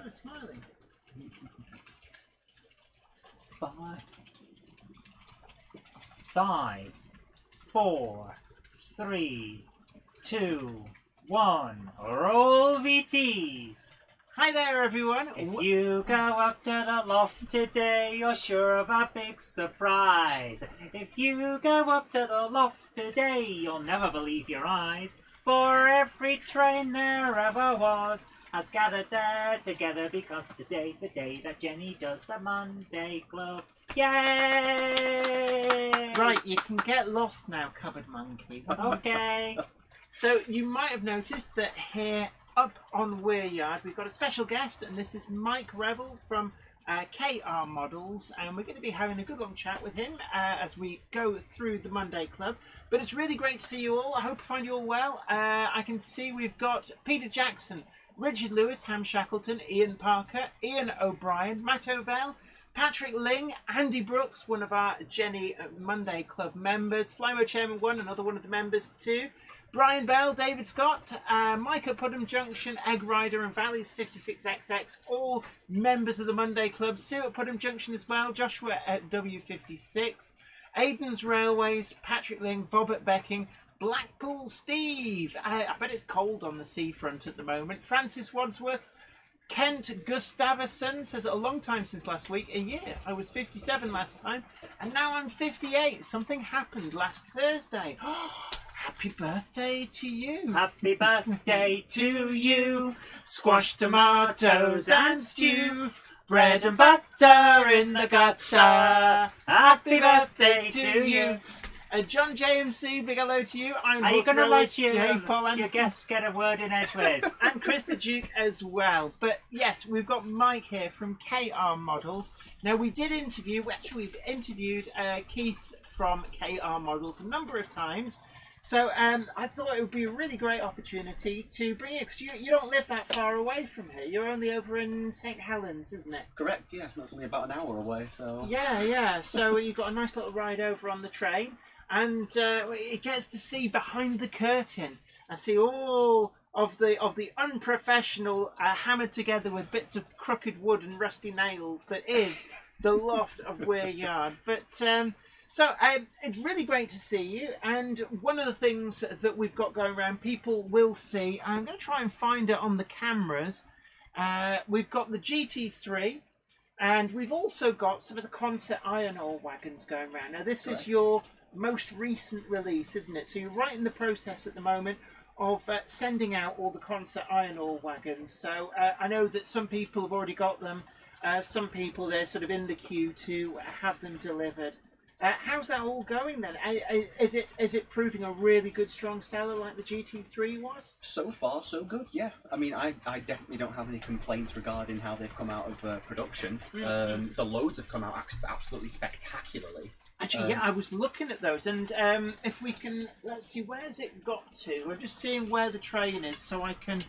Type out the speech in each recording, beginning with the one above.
kind of smiling. 5, 4, 3, 2, 1. Roll VT. Hi there, everyone. If you go up to the loft today, you're sure of a big surprise. If you go up to the loft today, you'll never believe your eyes. For every train there ever was has gathered there together, because today's the day that Jenny does the Monday Club. Yay! Right, you can get lost now, Cupboard Monkey. Okay. So you might have noticed that here up on Weir Yard we've got a special guest, and this is Mike Revel from KR Models, and we're going to be having a good long chat with him as we go through the Monday Club. But it's really great to see you all. I hope you find you all well. I can see we've got Peter Jackson, Richard Lewis, Ham Shackleton, Ian Parker, Ian O'Brien, Matt Ovell, Patrick Ling, Andy Brooks, one of our Jenny Monday Club members, Flymo Chairman 1, another one of the members too, Brian Bell, David Scott, Mike at Putnam Junction, Egg Rider and Valleys 56XX, all members of the Monday Club, Sue at Putnam Junction as well, Joshua at W56, Aiden's Railways, Patrick Ling, Bob at Becking, Blackpool Steve, I bet it's cold on the seafront at the moment, Francis Wadsworth, Kent Gustavson says, a long time since last week, a year. I was 57 last time, and now I'm 58. Something happened last Thursday. Happy birthday to you. Happy birthday to you. Squash, tomatoes and stew. Bread and butter in the gutter. Happy birthday to you. John JMC, big hello to you. I'm Are you going to let your Anderson, guests get a word in edgeways? and Krista Duke as well. But yes, we've got Mike here from KR Models. Now we've interviewed Keith from KR Models a number of times. So I thought it would be a really great opportunity to bring you, because you don't live that far away from here. You're only over in St Helens, isn't it? Correct, yeah. That's only about an hour away, so... Yeah. So you've got a nice little ride over on the train, and it gets to see behind the curtain and see all of the unprofessional, hammered together with bits of crooked wood and rusty nails that is the loft of Weir Yard. But... So it's really great to see you, and one of the things that we've got going around, people will see, I'm going to try and find it on the cameras, we've got the GT3, and we've also got some of the concept iron ore wagons going around. Now this is your most recent release, isn't it? So you're right in the process at the moment of sending out all the concept iron ore wagons. So I know that some people have already got them, some people they're sort of in the queue to have them delivered. How's that all going then? Is it proving a really good, strong seller like the GT3 was? So far, so good, yeah. I mean, I definitely don't have any complaints regarding how they've come out of production. The loads have come out absolutely spectacularly. Actually, yeah, I was looking at those, and if we can, let's see, where's it got to? We're just seeing where the train is, so I can...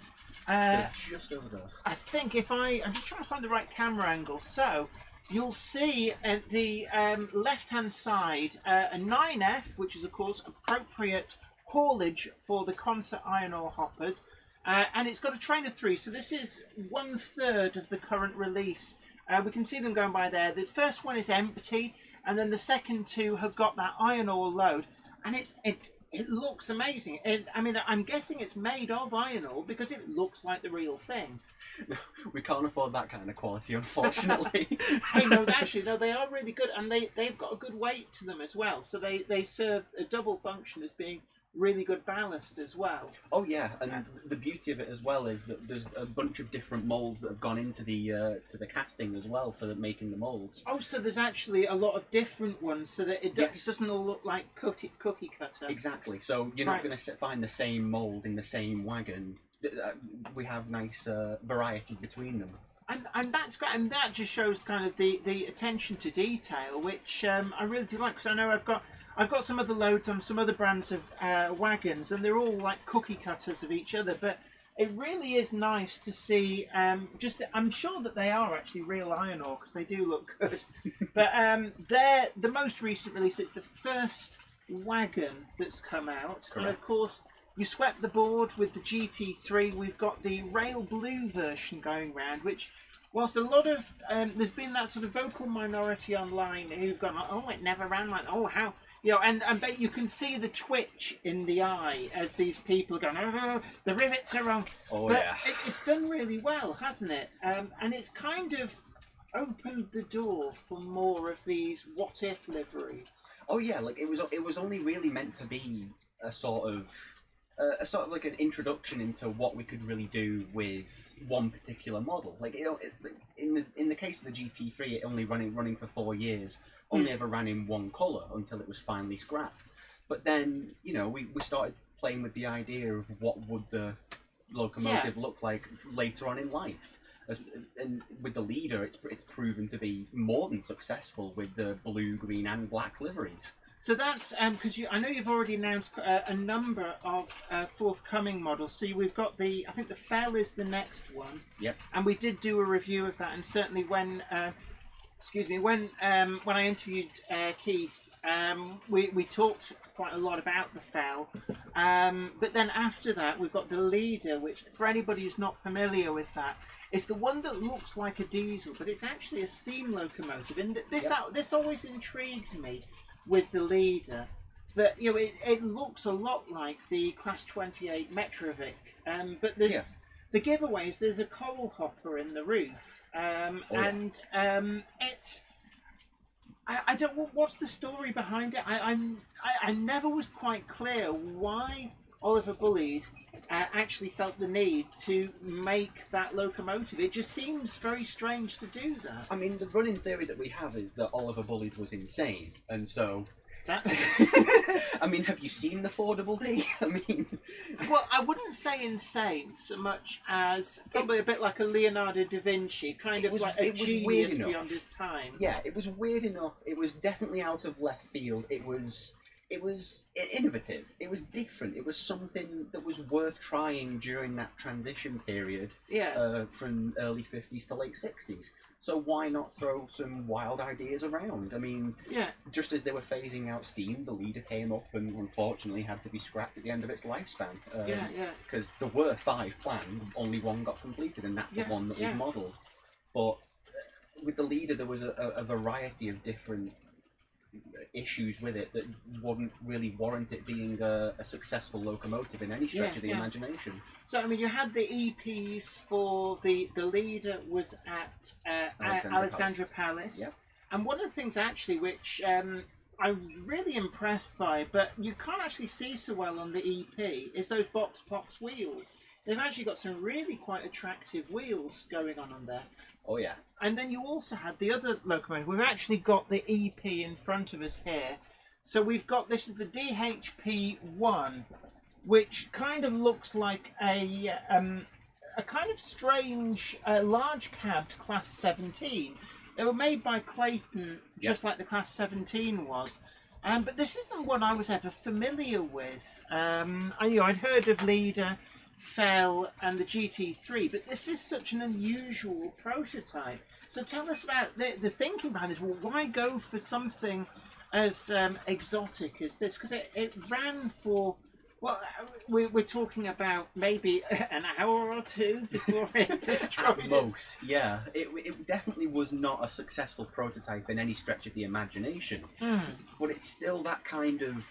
just over there. I think if I'm just trying to find the right camera angle, so... You'll see at the left-hand side a 9F, which is, of course, appropriate haulage for the concert iron ore hoppers. And it's got a train of 3, so this is 1/3 of the current release. We can see them going by there. The first one is empty, and then the second 2 have got that iron ore load. And it looks amazing. I mean, I'm guessing it's made of iron ore because it looks like the real thing. We can't afford that kind of quality, unfortunately. Hey, no, actually, though, they are really good, and they've got a good weight to them as well. So they serve a double function as being really good ballast as well. Oh yeah, and the beauty of it as well is that there's a bunch of different molds that have gone into the casting as well for making the molds. Oh, so there's actually a lot of different ones, so that it doesn't all look like cookie cutter. Exactly. So you're not going to find the same mold in the same wagon. We have nice variety between them. And that's great, and that just shows kind of the attention to detail, which I really do like, because I know I've got some other loads on some other brands of wagons, and they're all like cookie cutters of each other, but it really is nice to see, I'm sure that they are actually real iron ore, because they do look good, but they're the most recent release. It's the first wagon that's come out, Correct. and of course you swept the board with the GT3. We've got the rail blue version going round, which, whilst a lot of there's been that sort of vocal minority online who've gone, oh, it never ran like, oh, how, you know, and but you can see the twitch in the eye as these people are going, oh, the rivets are wrong. Oh, but yeah. it's done really well, hasn't it? And it's kind of opened the door for more of these what if liveries. Oh yeah, like it was only really meant to be a sort of like an introduction into what we could really do with one particular model. Like, you know, in the case of the GT3, it only running for 4 years, only ever ran in one colour until it was finally scrapped. But then, you know, we started playing with the idea of what would the locomotive look like later on in life. And with the leader, it's proven to be more than successful with the blue, green, and black liveries. So that's because I know you've already announced a number of forthcoming models. So we've got I think the Fell is the next one. Yep. And we did do a review of that, and certainly when when I interviewed Keith, we talked quite a lot about the Fell. But then after that, we've got the Leader, which for anybody who's not familiar with that, it's the one that looks like a diesel, but it's actually a steam locomotive. And this always intrigued me with the Leader, that, you know, it looks a lot like the Class 28 Metrovic, but there's the giveaways. There's a coal hopper in the roof, it's. I don't. What's the story behind it? I never was quite clear why Oliver Bulleid actually felt the need to make that locomotive. It just seems very strange to do that. I mean, the running theory that we have is that Oliver Bulleid was insane, and so... I mean, have you seen the 4DD? I mean... Well, I wouldn't say insane so much as probably a bit like a Leonardo da Vinci, kind of like a genius beyond his time. Yeah, it was weird enough. It was definitely out of left field. It was innovative. It was different. It was something that was worth trying during that transition period. Yeah. From early 50s to late 60s. So why not throw some wild ideas around? I mean, just as they were phasing out steam, the Leader came up and unfortunately had to be scrapped at the end of its lifespan. Because there were 5 planned, only 1 got completed, and that's the one that was modelled. But with the Leader, there was a variety of different issues with it that wouldn't really warrant it being a successful locomotive in any stretch of the imagination. So I mean, you had the EPs for the Leader was at Alexandra Palace. And one of the things actually which I'm really impressed by, but you can't actually see so well on the EP, is those box wheels. They've actually got some really quite attractive wheels going on there. Oh yeah. And then you also had the other locomotive. We've actually got the EP in front of us here. So we've got, this is the DHP1, which kind of looks like a kind of strange large cabbed Class 17. They were made by Clayton, just like the Class 17 was. But this isn't one I was ever familiar with. I'd heard of Leader, Fell and the GT3, but this is such an unusual prototype. So tell us about the thinking behind this. Well, why go for something as exotic as this? Because it ran for, well, we're talking about maybe an hour or 2 before it destroyed At most, yeah. It definitely was not a successful prototype in any stretch of the imagination. But it's still that kind of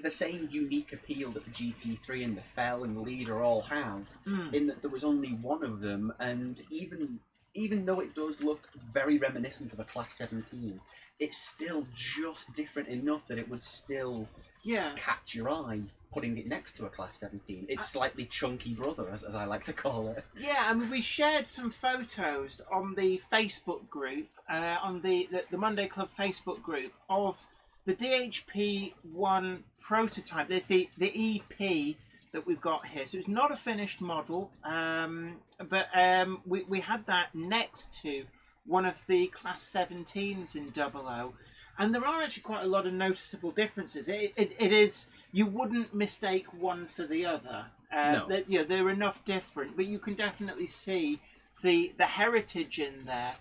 the same unique appeal that the GT3 and the Fell and the Leader all have, in that there was only one of them, and even though it does look very reminiscent of a Class 17, it's still just different enough that it would still catch your eye putting it next to a Class 17. It's slightly chunky brother, as I like to call it. Yeah, I mean, we shared some photos on the Facebook group, on the Monday Club Facebook group, of the DHP1 prototype. There's the EP that we've got here. So it's not a finished model, but we had that next to one of the Class 17s in 00. And there are actually quite a lot of noticeable differences. It is, you wouldn't mistake one for the other. No. They're enough different, but you can definitely see the heritage in there.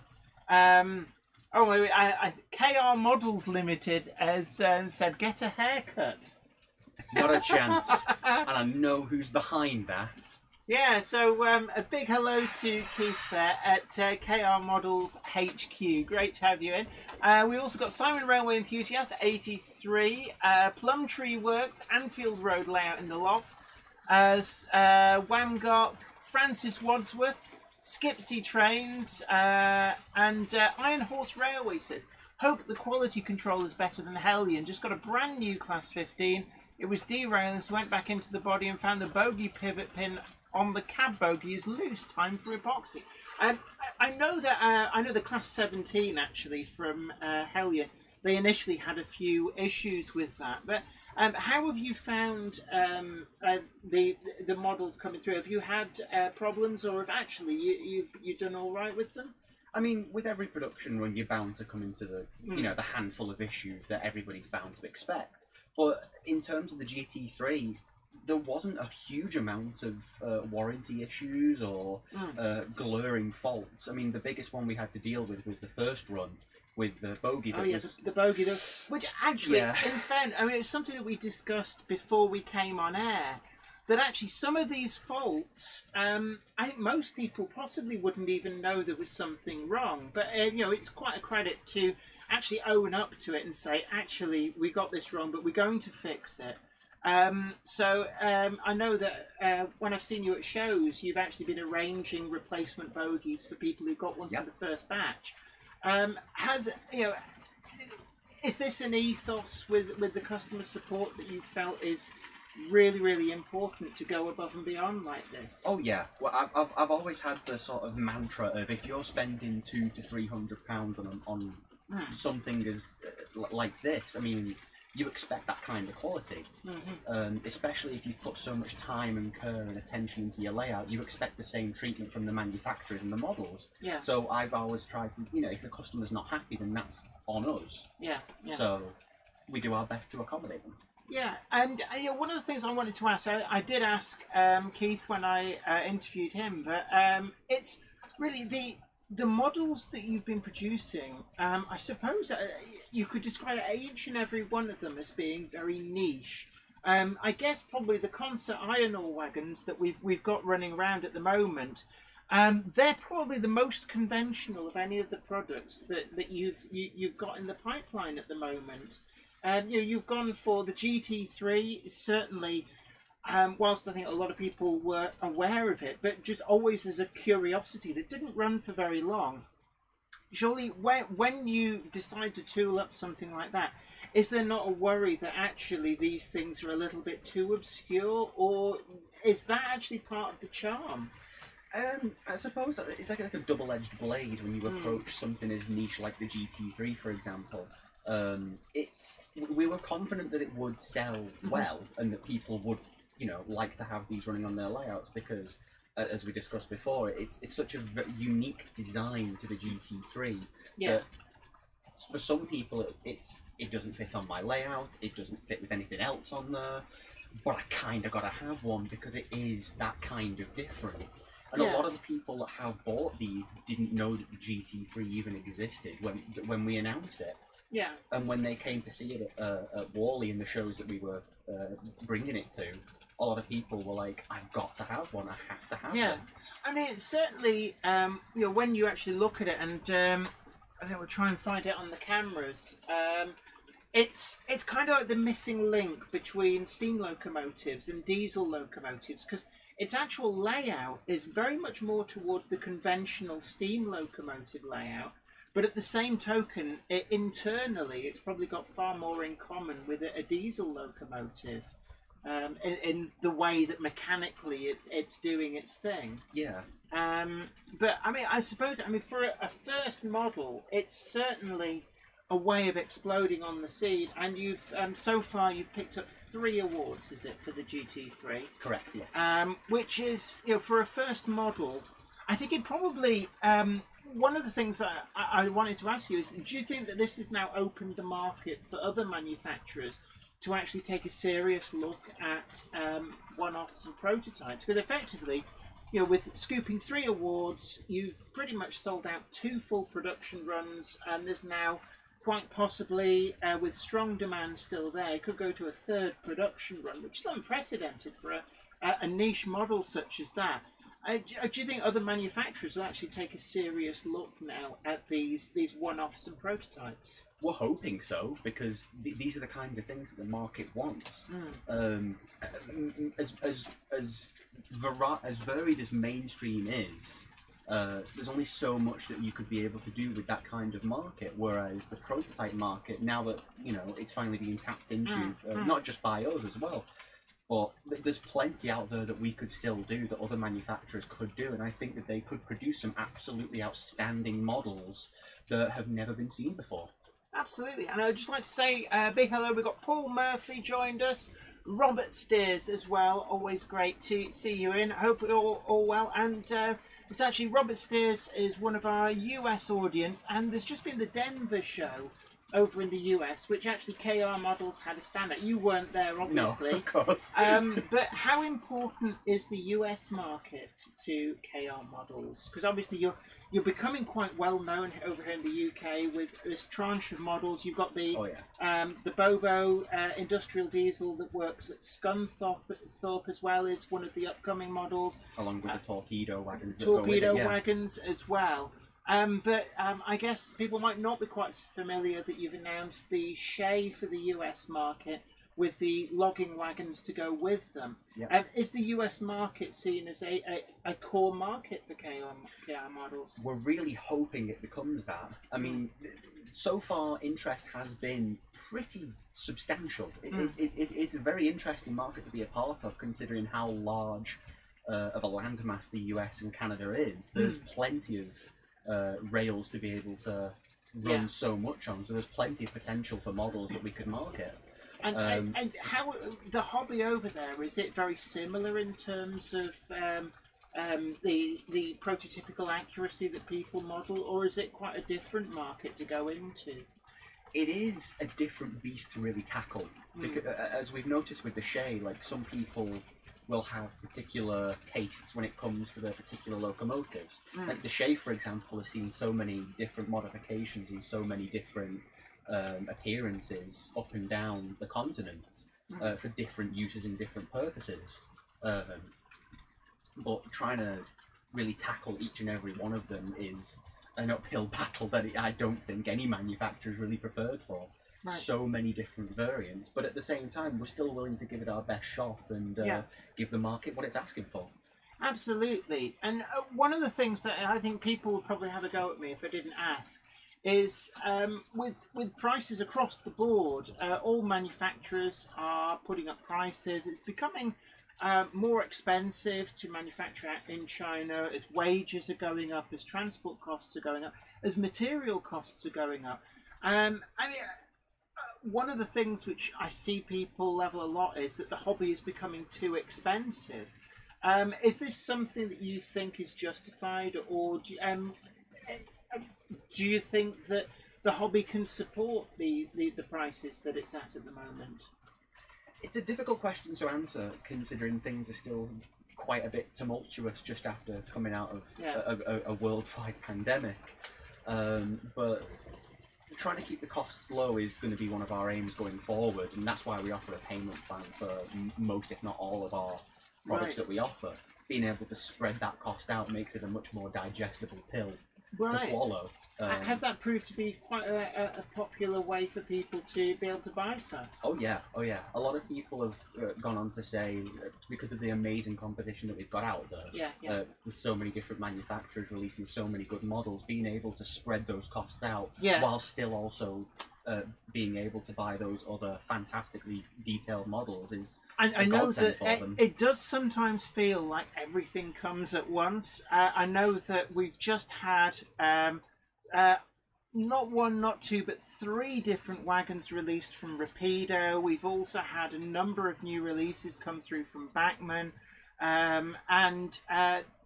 KR Models Limited has said, get a haircut. Not a chance. And I know who's behind that. Yeah, so a big hello to Keith there at KR Models HQ. Great to have you in. We also got Simon Railway Enthusiast 83, Plumtree Works, Anfield Road layout in the loft, Wamgok, Francis Wadsworth, Skipsy Trains, and Iron Horse Railway says, hope the quality control is better than Hellion. Just got a brand new Class 15. It was derailed, so went back into the body and found the bogie pivot pin on the cab bogie is loose. Time for epoxy. I know that I know the Class 17 actually from Hellion. They initially had a few issues with that, but how have you found the models coming through? Have you had problems, or have actually you've done all right with them? I mean, with every production run, you're bound to come into the the handful of issues that everybody's bound to expect. But in terms of the GT3, there wasn't a huge amount of warranty issues or glaring faults. I mean, the biggest one we had to deal with was the first run with the bogie. The bogie, which actually, in fairness, I mean, it's something that we discussed before we came on air. That actually, some of these faults, I think most people possibly wouldn't even know there was something wrong. But it's quite a credit to actually own up to it and say, actually, we got this wrong, but we're going to fix it. So I know that when I've seen you at shows, you've actually been arranging replacement bogies for people who got one from the first batch. Is this an ethos with the customer support that you felt is really, really important to go above and beyond like this? Oh yeah, well I've always had the sort of mantra of if you're spending £200 to £300 on something as like this, I mean, you expect that kind of quality. Especially if you've put so much time and care and attention into your layout, you expect the same treatment from the manufacturers and the models. Yeah. So I've always tried to, if the customer's not happy, then that's on us. Yeah. So we do our best to accommodate them. Yeah, and one of the things I wanted to ask, I did ask Keith when I interviewed him, but it's really the models that you've been producing. I suppose you could describe each and every one of them as being very niche. I guess probably the concert iron ore wagons that we've got running around at the moment. They're probably the most conventional of any of the products that you've got in the pipeline at the moment. You've gone for the GT3, certainly, whilst I think a lot of people were aware of it, but just always as a curiosity that didn't run for very long. Surely, when you decide to tool up something like that, is there not a worry that actually these things are a little bit too obscure, or is that actually part of the charm? I suppose it's like a double-edged blade when you approach something as niche like the GT3, for example. We were confident that it would sell well and that people would, like to have these running on their layouts because, as we discussed before, it's such a unique design to the GT3 that for some people it doesn't fit on my layout, it doesn't fit with anything else on there, but I kind of got to have one because it is that kind of different. And a lot of the people that have bought these didn't know that the GT3 even existed when we announced it. Yeah. And when they came to see it at Wally in the shows that we were bringing it to, a lot of people were like, I've got to have one, I have to have one. I mean, it's certainly, when you actually look at it, and I think we'll try and find it on the cameras, it's kind of like the missing link between steam locomotives and diesel locomotives, because its actual layout is very much more towards the conventional steam locomotive layout. But at the same token, internally, it's probably got far more in common with a diesel locomotive in the way that mechanically it's doing its thing. Yeah. But I mean, I suppose, for a first model, it's certainly a way of exploding on the scene. And you've so far you've picked up 3 awards, is it, for the GT3? Correct. Yes. Which is, for a first model, I think it probably. One of the things that I wanted to ask you is, do you think that this has now opened the market for other manufacturers to actually take a serious look at one-offs and prototypes? Because effectively, with scooping 3 awards, you've pretty much sold out 2 full production runs, and there's now quite possibly, with strong demand still there, could go to a third production run, which is unprecedented for a niche model such as that. Do you think other manufacturers will actually take a serious look now at these one-offs and prototypes? We're hoping so, because these are the kinds of things that the market wants. As varied as mainstream is, there's only so much that you could be able to do with that kind of market. Whereas the prototype market, now that it's finally being tapped into, not just by us as well, but there's plenty out there that we could still do, that other manufacturers could do, and I think that they could produce some absolutely outstanding models that have never been seen before. Absolutely, and I'd just like to say a big hello. We've got Paul Murphy joined us, Robert Steers as well. Always great to see you in. I hope you're all well. And it's actually Robert Steers is one of our US audience, and there's just been the Denver show over in the US, which actually KR Models had a stand at. You weren't there, obviously. No, of course. But how important is the US market to KR Models? Because obviously you're becoming quite well known over here in the UK with this tranche of models. You've got the the Bobo industrial diesel that works at Scunthorpe as well, is one of the upcoming models. Along with the torpedo wagons. Wagons as well. But I guess people might not be quite familiar that you've announced the Shay for the US market with the logging wagons to go with them. Yeah. Is the US market seen as a core market for KR Models? We're really hoping it becomes that. I mean, so far interest has been pretty substantial. It's a very interesting market to be a part of, considering how large of a landmass the US and Canada is. There's plenty of rails to be able to run so much on, so there's plenty of potential for models that we could market. And how the hobby over there, is it very similar in terms of the prototypical accuracy that people model, or is it quite a different market to go into? It is a different beast to really tackle, because as we've noticed with the Shay, like, some people will have particular tastes when it comes to their particular locomotives. Like the Shay, for example, has seen so many different modifications and so many different appearances up and down the continent for different uses and different purposes. But trying to really tackle each and every one of them is an uphill battle that I don't think any manufacturer is really prepared for. Right. So many different variants, but at the same time, we're still willing to give it our best shot and give the market what it's asking for. Absolutely. And one of the things that I think people would probably have a go at me if I didn't ask is with prices across the board, all manufacturers are putting up prices. It's becoming more expensive to manufacture in China as wages are going up, as transport costs are going up, as material costs are going up. I mean, one of the things which I see people level a lot is that the hobby is becoming too expensive. Is this something that you think is justified, or do you think that the hobby can support the prices that it's at the moment? It's a difficult question to answer, considering things are still quite a bit tumultuous just after coming out of a worldwide pandemic. But trying to keep the costs low is going to be one of our aims going forward, and that's why we offer a payment plan for most, if not all, of our products that we offer. Being able to spread that cost out makes it a much more digestible pill to swallow. Has that proved to be quite a popular way for people to be able to buy stuff? Oh yeah. A lot of people have gone on to say, because of the amazing competition that we've got out there, with so many different manufacturers releasing so many good models, being able to spread those costs out while still also being able to buy those other fantastically detailed models is I know that it does sometimes feel like everything comes at once. I know that we've just had not one, not two, but 3 different wagons released from Rapido. We've also had a number of new releases come through from Bachmann. And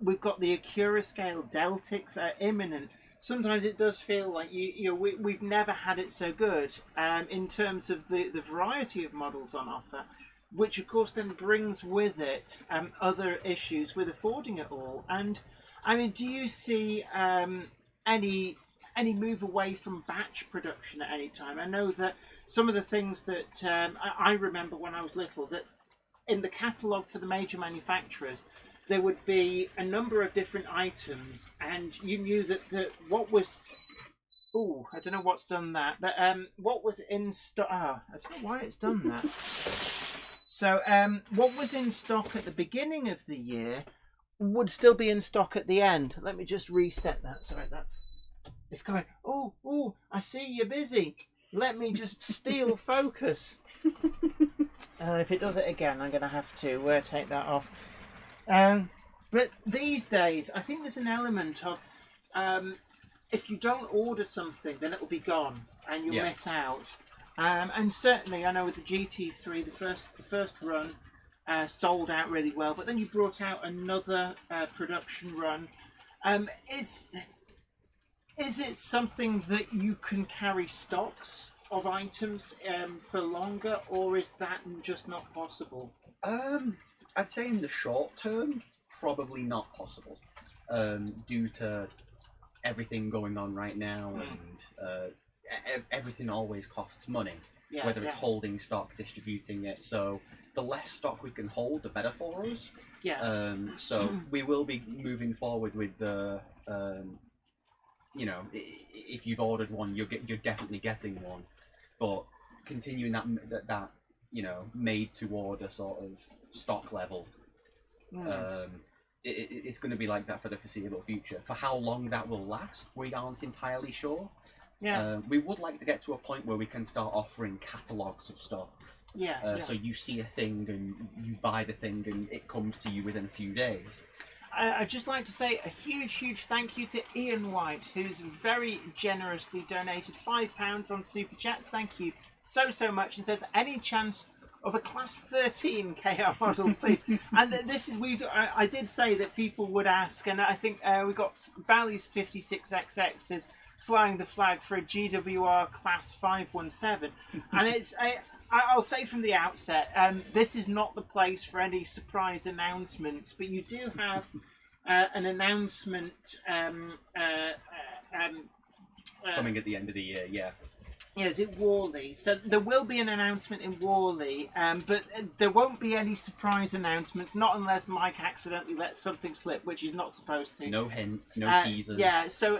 we've got the Acura scale Deltics imminent. Sometimes it does feel like we've never had it so good in terms of the variety of models on offer, which of course then brings with it other issues with affording it all. And I mean, do you see any any move away from batch production at any time? I know that some of the things that I remember when I was little, that in the catalogue for the major manufacturers, there would be a number of different items, and you knew that what was... Oh, I don't know what's done that, but what was in stock... I don't know why it's done that. So what was in stock at the beginning of the year would still be in stock at the end. Let me just reset that. Sorry, it's going. Oh, I see you're busy. Let me just steal focus. If it does it again, I'm going to have to take that off. But these days, I think there's an element of if you don't order something, then it'll be gone and you'll miss out. And certainly, I know with the GT3, the first run sold out really well, but then you brought out another production run. Is it something that you can carry stocks of items for longer, or is that just not possible? I'd say in the short term, probably not possible, due to everything going on right now, and everything always costs money, whether it's holding stock, distributing it. So the less stock we can hold, the better for us. So we will be moving forward with the, if you've ordered one, you're definitely getting one. But continuing that made to order sort of stock level, it's going to be like that for the foreseeable future. For how long that will last, we aren't entirely sure. We would like to get to a point where we can start offering catalogues of stuff. So you see a thing and you buy the thing and it comes to you within a few days. I'd just like to say a huge thank you to Ian White, who's very generously donated £5 on Super Chat. Thank you so much, and says, any chance of a class 13 KR models, please? And this is, I did say that people would ask, and I think we got Valley's 56XX says flying the flag for a GWR class 517, and it's I'll say from the outset, this is not the place for any surprise announcements, but you do have an announcement coming at the end of the year. Yeah, is it Worley? So there will be an announcement in Worley, but there won't be any surprise announcements, not unless Mike accidentally lets something slip, which he's not supposed to. No hints, no teasers. Yeah, so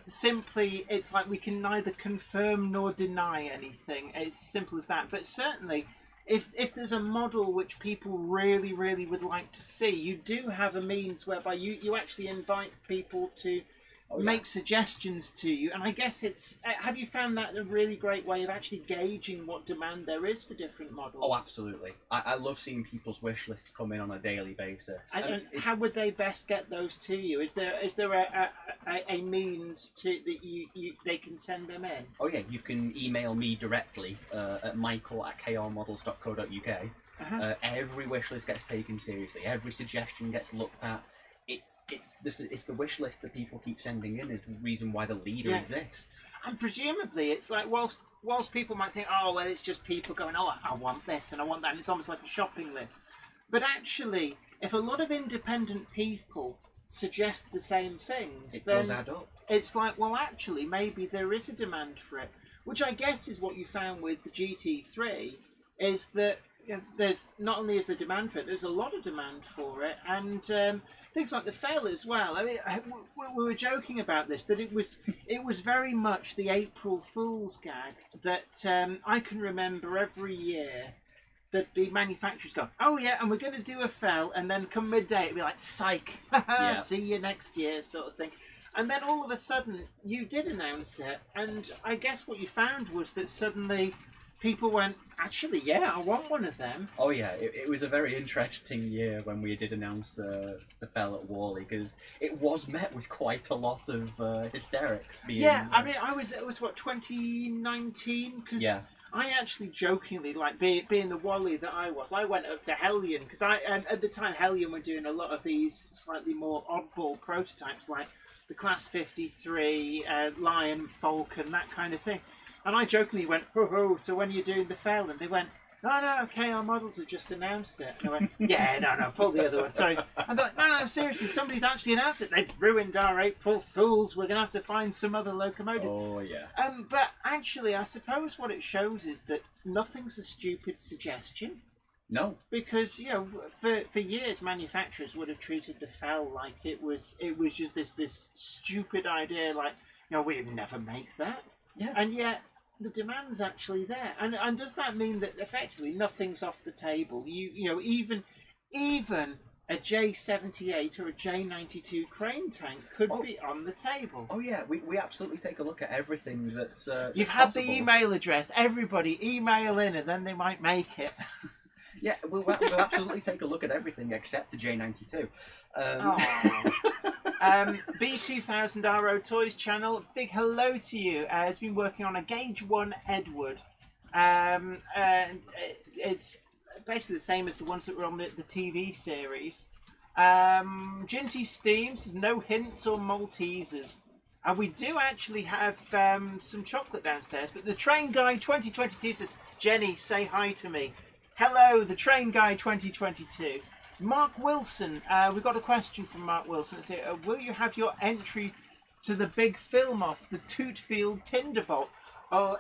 simply it's like we can neither confirm nor deny anything. It's as simple as that. But certainly, if there's a model which people really would like to see, you do have a means whereby you actually invite people to make suggestions to you, and I guess it's have you found that a really great way of actually gauging what demand there is for different models? Oh, absolutely. I love seeing people's wish lists come in on a daily basis. And how would they best get those to you? Is there a means to that they can send them in? Oh yeah, you can email me directly at michael@krmodels.co.uk. Every wish list gets taken seriously. Every suggestion gets looked at. It's the wish list that people keep sending in is the reason why the leader exists. And presumably it's like whilst people might think, oh well, it's just people going, oh I want this and I want that, and it's almost like a shopping list. But actually, if a lot of independent people suggest the same things, it then does add up. It's like, well, actually, maybe there is a demand for it, which I guess is what you found with the GT3, is that there's not only is the demand for it, there's a lot of demand for it, and things like the fell as well. I mean, we were joking about this, that it was very much the April Fool's gag that I can remember every year that the manufacturers go, oh yeah, and we're going to do a fell, and then come midday it'd be like, psych, see you next year sort of thing. And then all of a sudden you did announce it, and I guess what you found was that suddenly people went, actually, yeah, I want one of them. Oh yeah, it was a very interesting year when we did announce the fell at Worley, because it was met with quite a lot of hysterics. It was what, 2019? Because I actually jokingly, like being the Wally that I went up to Hellion, because at the time Hellion were doing a lot of these slightly more oddball prototypes, like the Class 53, Lion, Falcon, that kind of thing. And I jokingly went, ho ho, so when you're doing the fell? And they went, no, KR Models have just announced it. And I went, yeah, no, pull the other one. Sorry. I thought, no, seriously, somebody's actually announced it. They've ruined our April Fools. We're going to have to find some other locomotive. Oh, yeah. But actually, I suppose what it shows is that nothing's a stupid suggestion. No. Because, for years, manufacturers would have treated the FEL like it was just this stupid idea, like, we'd never make that. Yeah. And yet, the demand's actually there. And does that mean that effectively nothing's off the table? Even a J78 or a J92 crane tank could be on the table. Oh yeah, we absolutely take a look at everything that's You've had the email address. Everybody email in, and then they might make it. Yeah, we'll absolutely take a look at everything except the J92. B2000RO Toys channel, big hello to you. Has been working on a Gauge 1 Edward. It's basically the same as the ones that were on the TV series. Ginty Steams, there's no hints or Maltesers. And we do actually have some chocolate downstairs. But the Train Guy 2022 says, Jenny, say hi to me. Hello, the Train Guy 2022. Mark Wilson, we've got a question from Mark Wilson. It's here, will you have your entry to the big film off, the Tootfield Tinderbolt? Oh,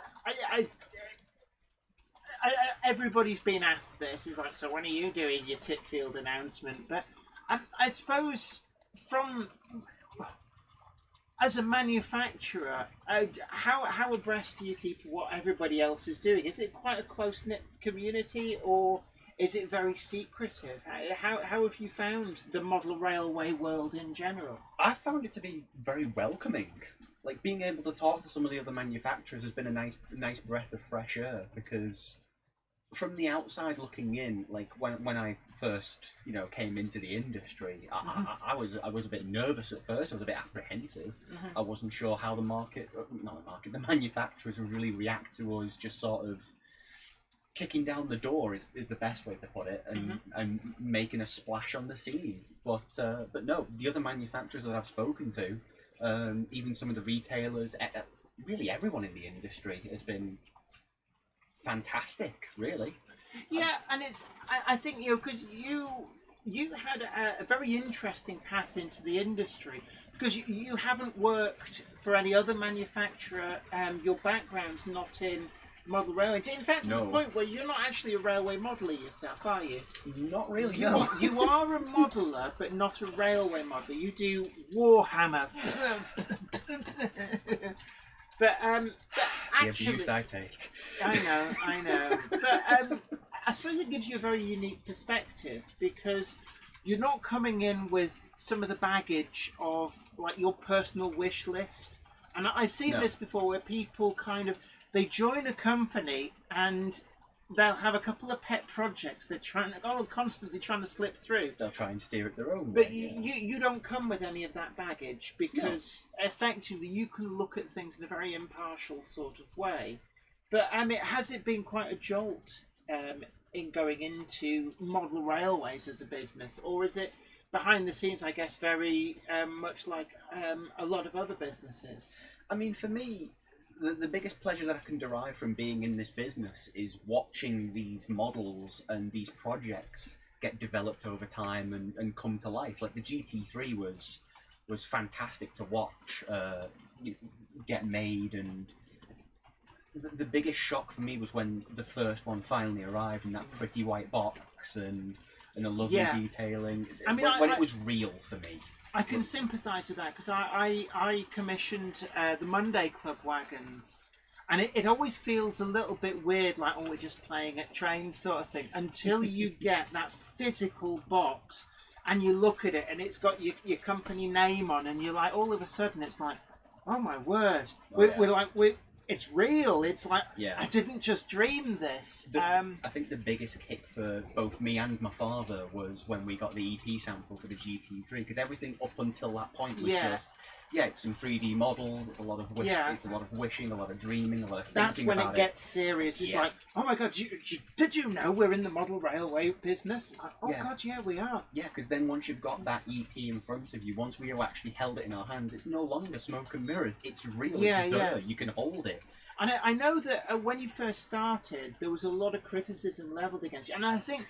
everybody's been asked this. It's like, so when are you doing your Titfield announcement? But I suppose as a manufacturer, how abreast do you keep what everybody else is doing? Is it quite a close-knit community, or is it very secretive? How have you found the model railway world in general? I found it to be very welcoming. Like, being able to talk to some of the other manufacturers has been a nice breath of fresh air, because from the outside looking in, like when I first came into the industry, I was a bit nervous at first. I was a bit apprehensive. I wasn't sure how the manufacturers would really react to us just sort of kicking down the door is the best way to put it, and making a splash on the scene. But no, the other manufacturers that I've spoken to, even some of the retailers, really everyone in the industry has been fantastic, really. Yeah, and I think because you had a very interesting path into the industry, because you haven't worked for any other manufacturer. Your background's not in model railway. In fact, to the point where you're not actually a railway modeler yourself, are you? Not really. No. You are a modeler, but not a railway modeler. You do Warhammer. But actually, the abuse I take. I know. But I suppose it gives you a very unique perspective, because you're not coming in with some of the baggage of like your personal wish list. And I've seen this before, where people they join a company and they'll have a couple of pet projects they're constantly trying to slip through. They'll try and steer it their own way. But yeah. you don't come with any of that baggage, because effectively you can look at things in a very impartial sort of way. But has it been quite a jolt in going into model railways as a business, or is it behind the scenes, I guess, very much like a lot of other businesses? I mean, for me, the biggest pleasure that I can derive from being in this business is watching these models and these projects get developed over time and come to life. Like the GT3 was fantastic to watch get made, and the biggest shock for me was when the first one finally arrived in that pretty white box and a lovely detailing. I mean, when it was real for me. I can sympathise with that, because I commissioned the Monday Club wagons, and it always feels a little bit weird, like, oh, we're just playing at trains sort of thing, until you get that physical box and you look at it and it's got your company name on, and you're like, all of a sudden it's like, oh my word, it's real. It's like, I didn't just dream this. I think the biggest kick for both me and my father was when we got the EP sample for the GT3, because everything up until that point was just yeah, it's some 3D models. It's a lot of wish. Yeah. It's a lot of wishing, a lot of dreaming, a lot of thinking That's when about it gets serious. It's Yeah. like, oh my god, did you know we're in the model railway business? Like, oh Yeah. god, yeah, we are. Yeah, because then once you've got that EP in front of you, once we have actually held it in our hands, it's no longer smoke and mirrors. It's real. Yeah, it's there. yeah. You can hold it. And I know that when you first started, there was a lot of criticism levelled against you. And I think,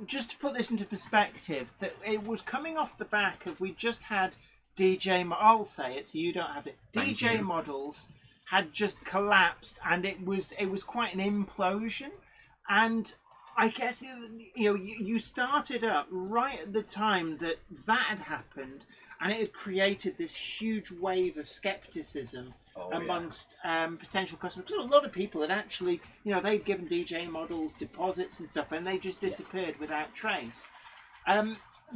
just to put this into perspective, that it was coming off the back of, we just had I'll say it so you don't have it. Thank DJ you. models had just collapsed, and it was quite an implosion. And I guess, you started up right at the time that had happened, and it had created this huge wave of skepticism amongst potential customers. Because a lot of people had actually, they'd given DJ models deposits and stuff, and they just disappeared without trace.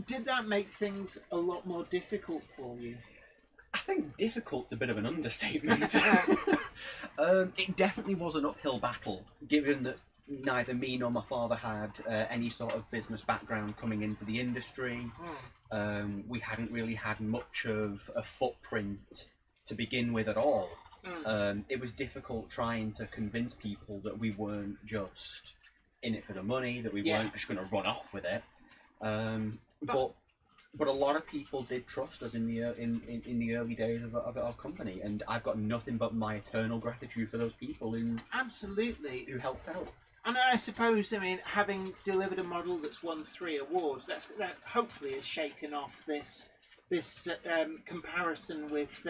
Did that make things a lot more difficult for you? I think difficult's a bit of an understatement. It definitely was an uphill battle, given that neither me nor my father had any sort of business background coming into the industry. We hadn't really had much of a footprint to begin with at all. It was difficult trying to convince people that we weren't just in it for the money, that we weren't just going to run off with it. But a lot of people did trust us in the early days of our company, and I've got nothing but my eternal gratitude for those people who Absolutely. helped out. And I suppose, having delivered a model that's won 3 awards, that hopefully has shaken off this comparison with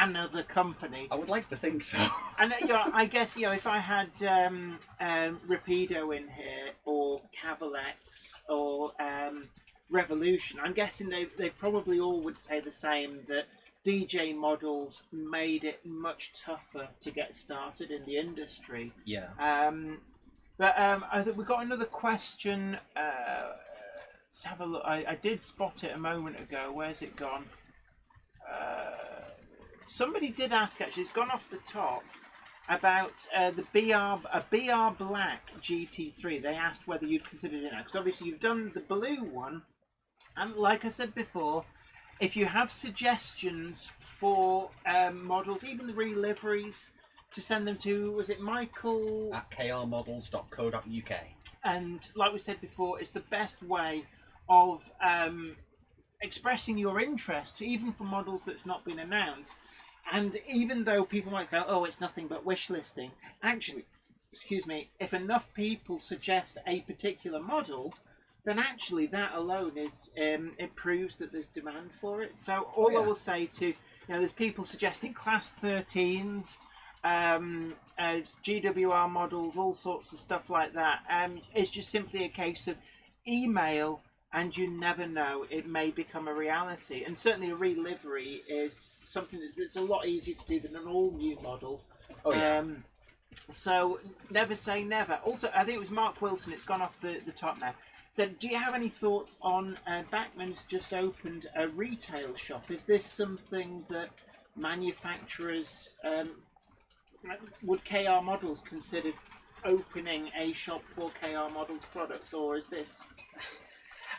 another company. I would like to think so. And I guess if I had Rapido in here, or Cavalex, or Revolution, I'm guessing they probably all would say the same, that DJ models made it much tougher to get started in the industry. Yeah. I think we've got another question. Let's have a look. I did spot it a moment ago. Where's it gone? Somebody did ask, actually, it's gone off the top, about the BR Black GT3. They asked whether you'd considered it now, because obviously you've done the blue one, and like I said before, if you have suggestions for models, even the re-liveries, to send them to, was it Michael? At krmodels.co.uk. And like we said before, it's the best way of expressing your interest, even for models that's not been announced. And even though people might go, oh, it's nothing but wish listing, actually, if enough people suggest a particular model, then actually that alone is it proves that there's demand for it. So all I will say to, there's people suggesting class 13s, GWR models, all sorts of stuff like that. It's just simply a case of email, and you never know, it may become a reality. And certainly a re-livery is something that's a lot easier to do than an all-new model. So never say never. Also, I think it was Mark Wilson, it's gone off the top now. So, do you have any thoughts on Bachmann's just opened a retail shop? Is this something that manufacturers, would KR Models consider opening a shop for KR Models products, or is this?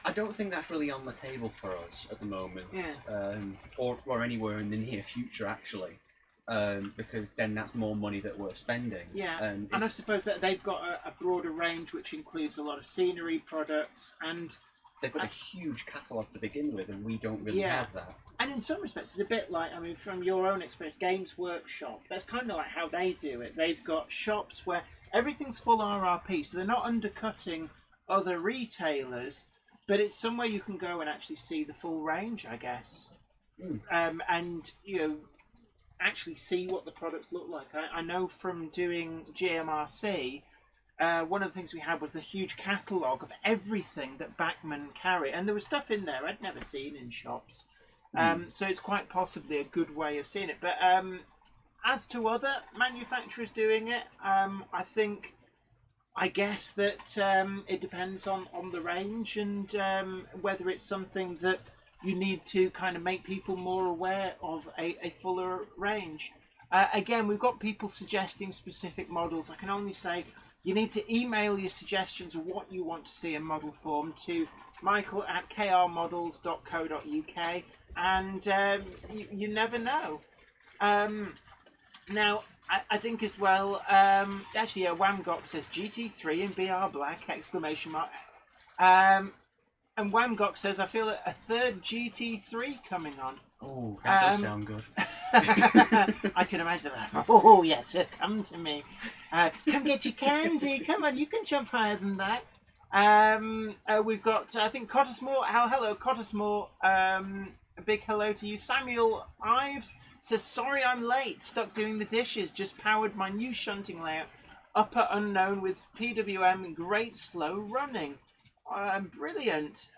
I don't think that's really on the table for us at the moment, or anywhere in the near future, actually. Because then that's more money that we're spending. Yeah, and I suppose that they've got a broader range, which includes a lot of scenery products, and they've got a huge catalogue to begin with, and we don't really have that. And in some respects, it's a bit like, from your own experience, Games Workshop, that's kind of like how they do it. They've got shops where everything's full RRP, so they're not undercutting other retailers, but it's somewhere you can go and actually see the full range, I guess. And, actually see what the products look like. I know from doing GMRC, one of the things we had was the huge catalogue of everything that Bachmann carry, and there was stuff in there I'd never seen in shops. So it's quite possibly a good way of seeing it. But as to other manufacturers doing it, I guess that it depends on the range, and whether it's something that you need to kind of make people more aware of a fuller range. Again, we've got people suggesting specific models. I can only say you need to email your suggestions of what you want to see in model form to Michael at krmodels.co.uk. and you never know. Now, I think as well, actually, Wamgok says GT3 in BR Black, exclamation mark. And Wamgok says, I feel a third GT3 coming on. Oh, that does sound good. I can imagine that. Oh, yes, sir, come to me. Come get your candy. Come on, you can jump higher than that. We've got, I think, Cottersmore. Hello, Cottersmore. A big hello to you. Samuel Ives says, sorry I'm late. Stuck doing the dishes. Just powered my new shunting layout. Upper unknown with PWM and great slow running. Brilliant.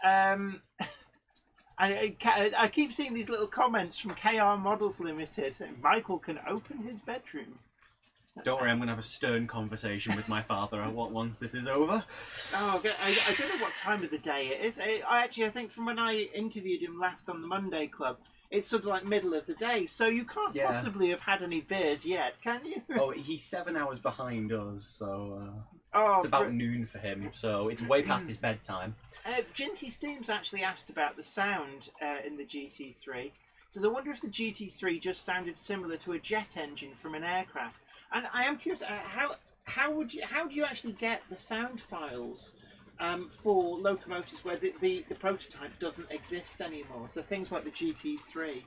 I keep seeing these little comments from KR Models Limited. Michael can open his bedroom. Don't worry, I'm going to have a stern conversation with my father once this is over. Oh, okay. I don't know what time of the day it is. I think from when I interviewed him last on the Monday Club, it's sort of like middle of the day, so you can't possibly have had any beers yet, can you? Oh, he's 7 hours behind us, so it's about noon for him, so it's way past his bedtime. Ginty Steams actually asked about the sound in the GT3. Says, I wonder if the GT3 just sounded similar to a jet engine from an aircraft. And I am curious, how do you actually get the sound files for locomotives where the prototype doesn't exist anymore? So things like the GT3.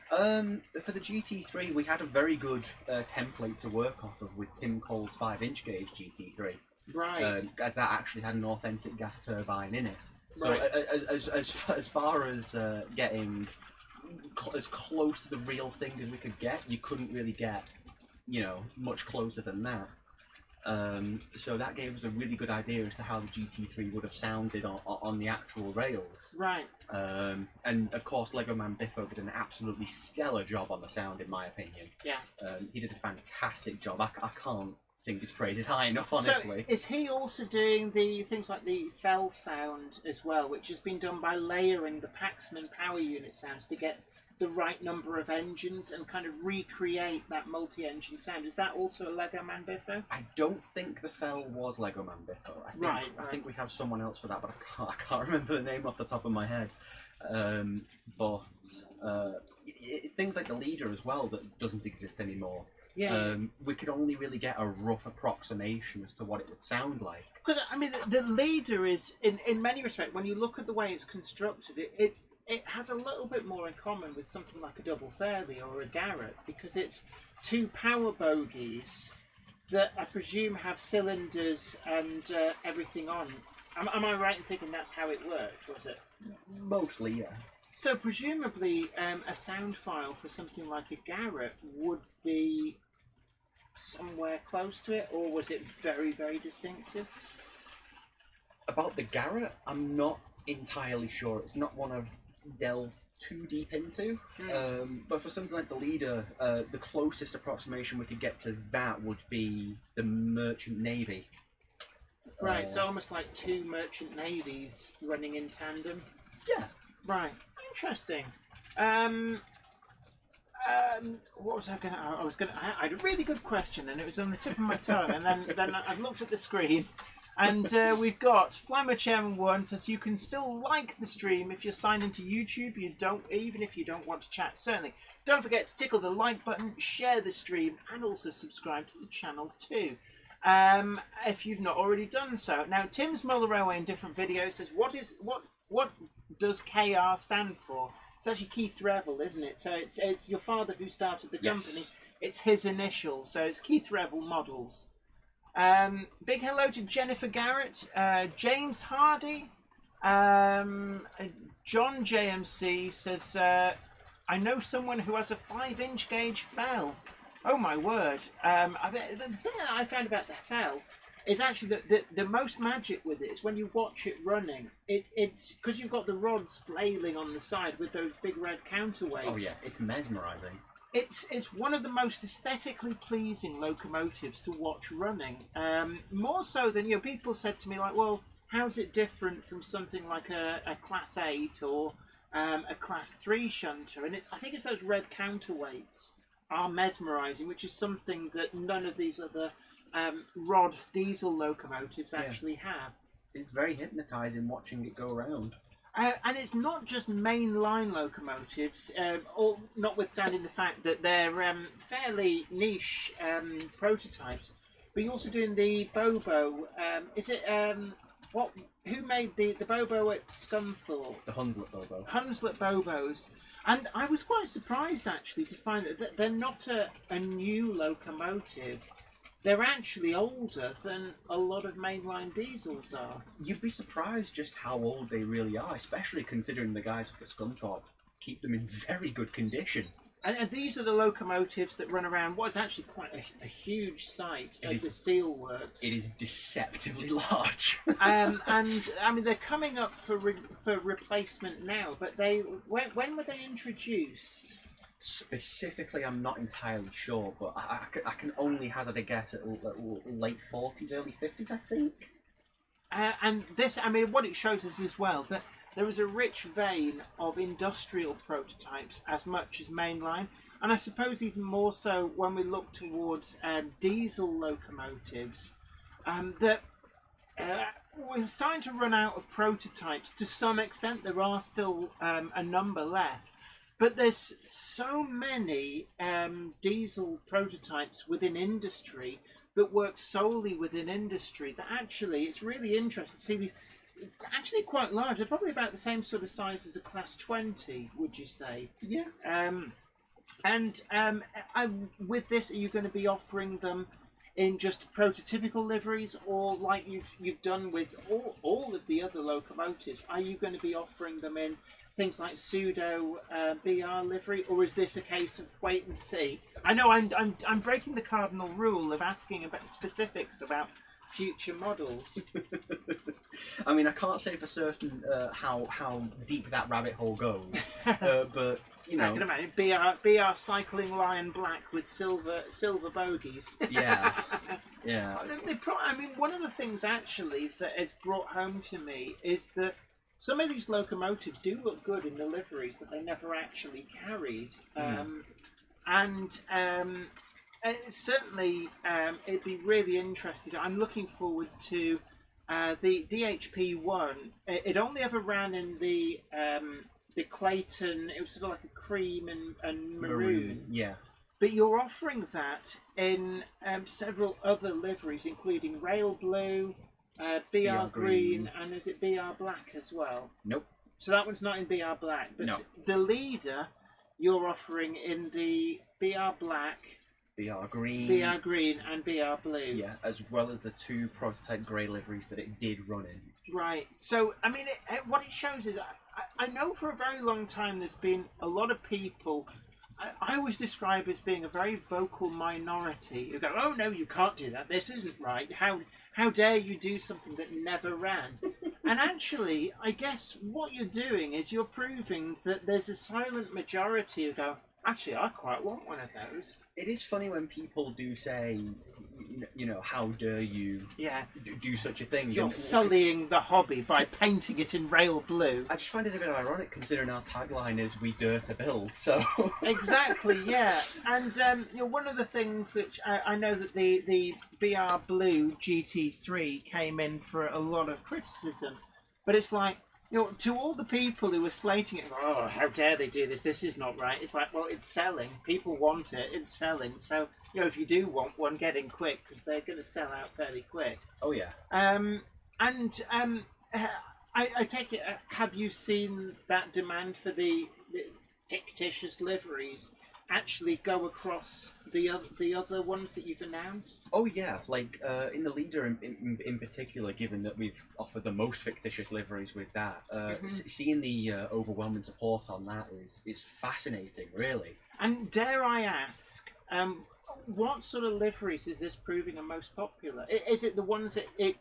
For the GT3, we had a very good template to work off of with Tim Cole's 5-inch gauge GT3. Right. As that actually had an authentic gas turbine in it. So Right. as far as getting as close to the real thing as we could get, you couldn't really get, much closer than that. So that gave us a really good idea as to how the GT3 would have sounded on the actual rails. Right. And of course, Lego Man Biffo did an absolutely stellar job on the sound, in my opinion. Yeah. He did a fantastic job. I can't sing his praises high enough, honestly. So is he also doing the things like the fell sound as well, which has been done by layering the Paxman power unit sounds to get the right number of engines and kind of recreate that multi-engine sound? Is that also a Lego Man Biffo? I don't think the fell was Lego Man Biffo. I think we have someone else for that, but I can't remember the name off the top of my head. It's things like the leader as well that doesn't exist anymore. Yeah. We could only really get a rough approximation as to what it would sound like. Because, I mean, the leader is, in many respects, when you look at the way it's constructed, it has a little bit more in common with something like a double Fairley or a Garrett, because it's two power bogies that I presume have cylinders and everything on. Am I right in thinking that's how it worked, was it? Mostly, yeah. So presumably a sound file for something like a Garrett would be somewhere close to it, or was it very, very distinctive? About the Garrett, I'm not entirely sure. It's not one I've delved too deep into. But for something like the leader, the closest approximation we could get to that would be the Merchant Navy. Right, so almost like two Merchant Navies running in tandem. Yeah. Right, interesting. What was I going to... I had a really good question and it was on the tip of my tongue, and then I looked at the screen and we've got Flymer Chairman 1 says you can still like the stream if you're signed into YouTube. Even if you don't want to chat, certainly. Don't forget to tickle the like button, share the stream, and also subscribe to the channel too. If you've not already done so. Now, Tim's Muller Railway in different videos says, what does KR stand for? It's actually Keith Revel, isn't it? So it's your father who started the company. Yes. It's his initials, so it's Keith Revel Models. Big hello to Jennifer Garrett, James Hardy, John JMC says, I know someone who has a 5-inch gauge fell. Oh my word. The thing that I found about the fell is actually that the most magic with it is when you watch it running. It's because you've got the rods flailing on the side with those big red counterweights. Oh yeah, it's mesmerising. It's one of the most aesthetically pleasing locomotives to watch running. More so than, people said to me, like, well, how's it different from something like a Class 8 or a Class 3 shunter? And I think it's those red counterweights are mesmerising, which is something that none of these other rod diesel locomotives actually have. It's very hypnotising watching it go around. And it's not just mainline locomotives, or notwithstanding the fact that they're fairly niche prototypes. But you're also doing the Bobo. Is it what? Who made the Bobo at Scunthorpe? The Hunslet Bobo. Hunslet Bobos. And I was quite surprised actually to find that they're not a new locomotive. They're actually older than a lot of mainline diesels are. You'd be surprised just how old they really are, especially considering the guys up at Scunthorpe keep them in very good condition. And these are the locomotives that run around what is actually quite a huge site at the steelworks. It is deceptively large. And I mean they're coming up for replacement now. But when were they introduced? Specifically, I'm not entirely sure, but I can only hazard a guess at late 40s, early 50s, I think. And this, I mean, what it shows us as well that there is a rich vein of industrial prototypes as much as mainline, and I suppose even more so when we look towards diesel locomotives, that we're starting to run out of prototypes. To some extent, there are still a number left, but there's so many diesel prototypes within industry that work solely within industry that actually it's really interesting to see these. Actually quite large. They're probably about the same sort of size as a Class 20, would you say? Yeah. With this, are you going to be offering them in just prototypical liveries, or like you've done with all of the other locomotives? Are you going to be offering them in things like pseudo BR livery, or is this a case of wait and see? I know I'm breaking the cardinal rule of asking about specifics about future models. I mean, I can't say for certain how deep that rabbit hole goes, but you know, I can imagine BR cycling lion black with silver bogies. Yeah, yeah. I mean, one of the things actually that it's brought home to me is that some of these locomotives do look good in the liveries that they never actually carried, certainly it'd be really interesting. I'm looking forward to the DHP1. It only ever ran in the Clayton. It was sort of like a cream and maroon. Yeah. But you're offering that in several other liveries, including rail blue, BR green, and is it BR black as well? Nope. So that one's not in BR black. But no. The leader you're offering in the BR black, BR green, and BR blue. Yeah, as well as the two prototype grey liveries that it did run in. Right. So, I mean, what it shows is, I know for a very long time there's been a lot of people. I always describe as being a very vocal minority who go, "Oh no, you can't do that. This isn't right. How dare you do something that never ran?" And actually, I guess what you're doing is you're proving that there's a silent majority who go, "Actually, I quite want one of those." It is funny when people do say, you know, how dare you do such a thing? You're sullying the hobby by painting it in rail blue. I just find it a bit ironic considering our tagline is "We dare to build." So exactly, yeah. And you know, one of the things that I know that the BR Blue GT3 came in for a lot of criticism, but it's like, you know, to all the people who were slating it, "Oh, how dare they do this? This is not right." It's like, well, it's selling. People want it. It's selling. So, you know, if you do want one, get in quick because they're going to sell out fairly quick. Oh yeah. I take it. Have you seen that demand for the fictitious liveries actually go across the other ones that you've announced? Oh yeah, like in the leader in particular, given that we've offered the most fictitious liveries with that, seeing the overwhelming support on that is fascinating, really. And dare I ask, what sort of liveries is this proving are most popular? Is it the ones that it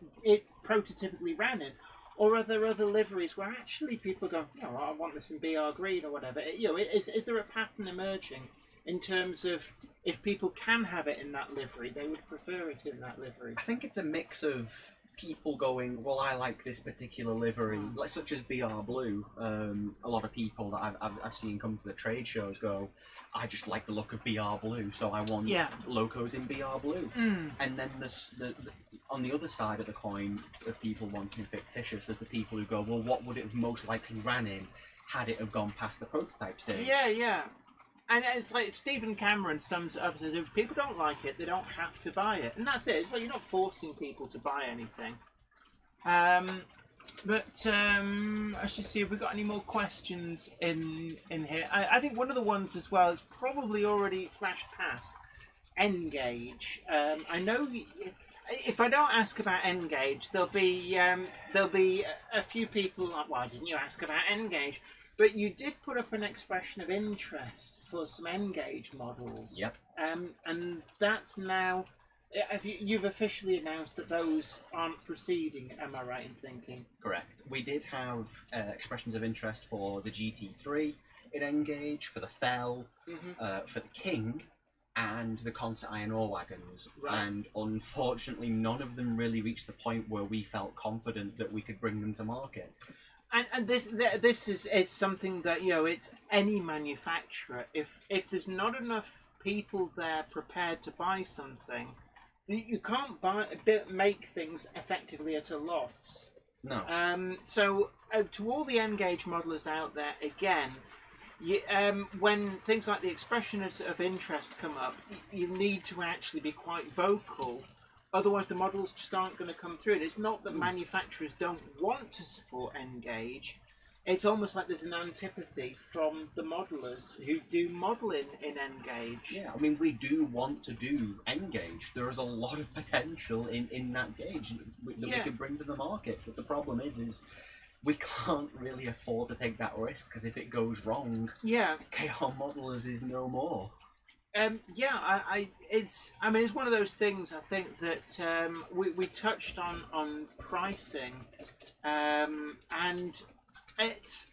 prototypically ran in? Or are there other liveries where actually people go, "No, I want this in BR green," or whatever? You know, is there a pattern emerging in terms of if people can have it in that livery, they would prefer it in that livery? I think it's a mix of people going, well, I like this particular livery, like such as BR Blue. A lot of people that I've seen come to the trade shows go, I just like the look of BR Blue, so I want locos in BR Blue. And then there's on the other side of the coin of people wanting Fictitious, there's the people who go, well, what would it have most likely ran in had it have gone past the prototype stage? Yeah. And it's like Stephen Cameron sums it up as if people don't like it, they don't have to buy it. And that's it. It's like you're not forcing people to buy anything. But let's just see if we've got any more questions in here. I think one of the ones as well is probably already flashed past. N-Gauge. I know if I don't ask about N-Gauge, there'll be a few people like, why didn't you ask about N-Gauge? But you did put up an expression of interest for some N-Gauge models. Yep. And that's now... You've officially announced that those aren't proceeding, am I right in thinking? Correct. We did have expressions of interest for the GT3 in N-Gauge, for the Fell, for the King, and the Concert Iron Ore wagons. Right. And unfortunately, none of them really reached the point where we felt confident that we could bring them to market. And this is something that, you know, it's any manufacturer. If there's not enough people there prepared to buy something, you can't make things effectively at a loss. No. So to all the N-Gauge modelers out there, again, when things like the expressions of interest come up, you need to actually be quite vocal. Otherwise, the models just aren't going to come through. And it's not that manufacturers don't want to support N-Gauge. It's almost like there's an antipathy from the modelers who do model in N-Gauge. Yeah, I mean, we do want to do N-Gauge. There is a lot of potential in that gauge that we could bring to the market. But the problem is we can't really afford to take that risk, because if it goes wrong, KR Modelers is no more. It's one of those things. I think that we touched on pricing, and it's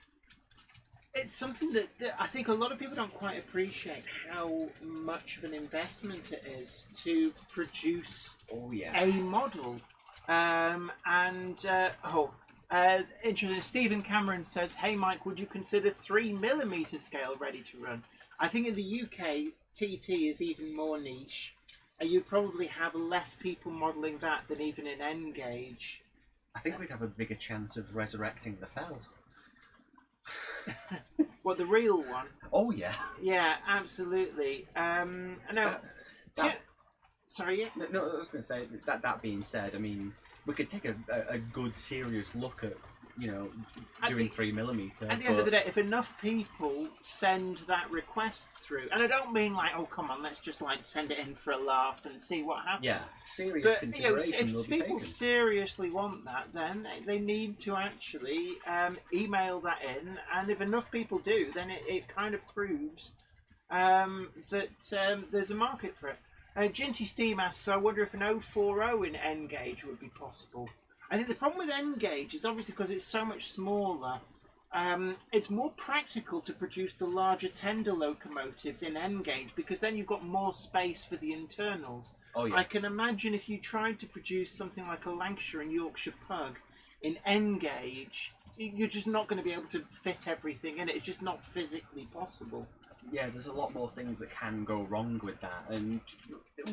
something that I think a lot of people don't quite appreciate how much of an investment it is to produce a model. Interesting. Stephen Cameron says, "Hey Mike, would you consider 3mm scale ready to run?" I think in the UK, TT is even more niche. You'd probably have less people modelling that than even in N-Gauge. I think we'd have a bigger chance of resurrecting the Fell. What, the real one? Oh yeah. Yeah, absolutely. Sorry, yeah? No, I was going to say, that being said, I mean, we could take a good, serious look at, doing 3mm. At the end of the day, if enough people send that request through, and I don't mean like, oh, come on, let's just like send it in for a laugh and see what happens. Yeah, serious consideration if will be people taken. seriously want that, then they need to actually email that in, and if enough people do, then it kind of proves that there's a market for it. Ginty Steam asks, I wonder if an 040 in N-Gauge would be possible. I think the problem with N-Gauge is obviously because it's so much smaller, it's more practical to produce the larger tender locomotives in N-Gauge, because then you've got more space for the internals. Oh, yeah. I can imagine if you tried to produce something like a Lancashire and Yorkshire Pug in N-Gauge, you're just not going to be able to fit everything in it. It's just not physically possible. Yeah, there's a lot more things that can go wrong with that, and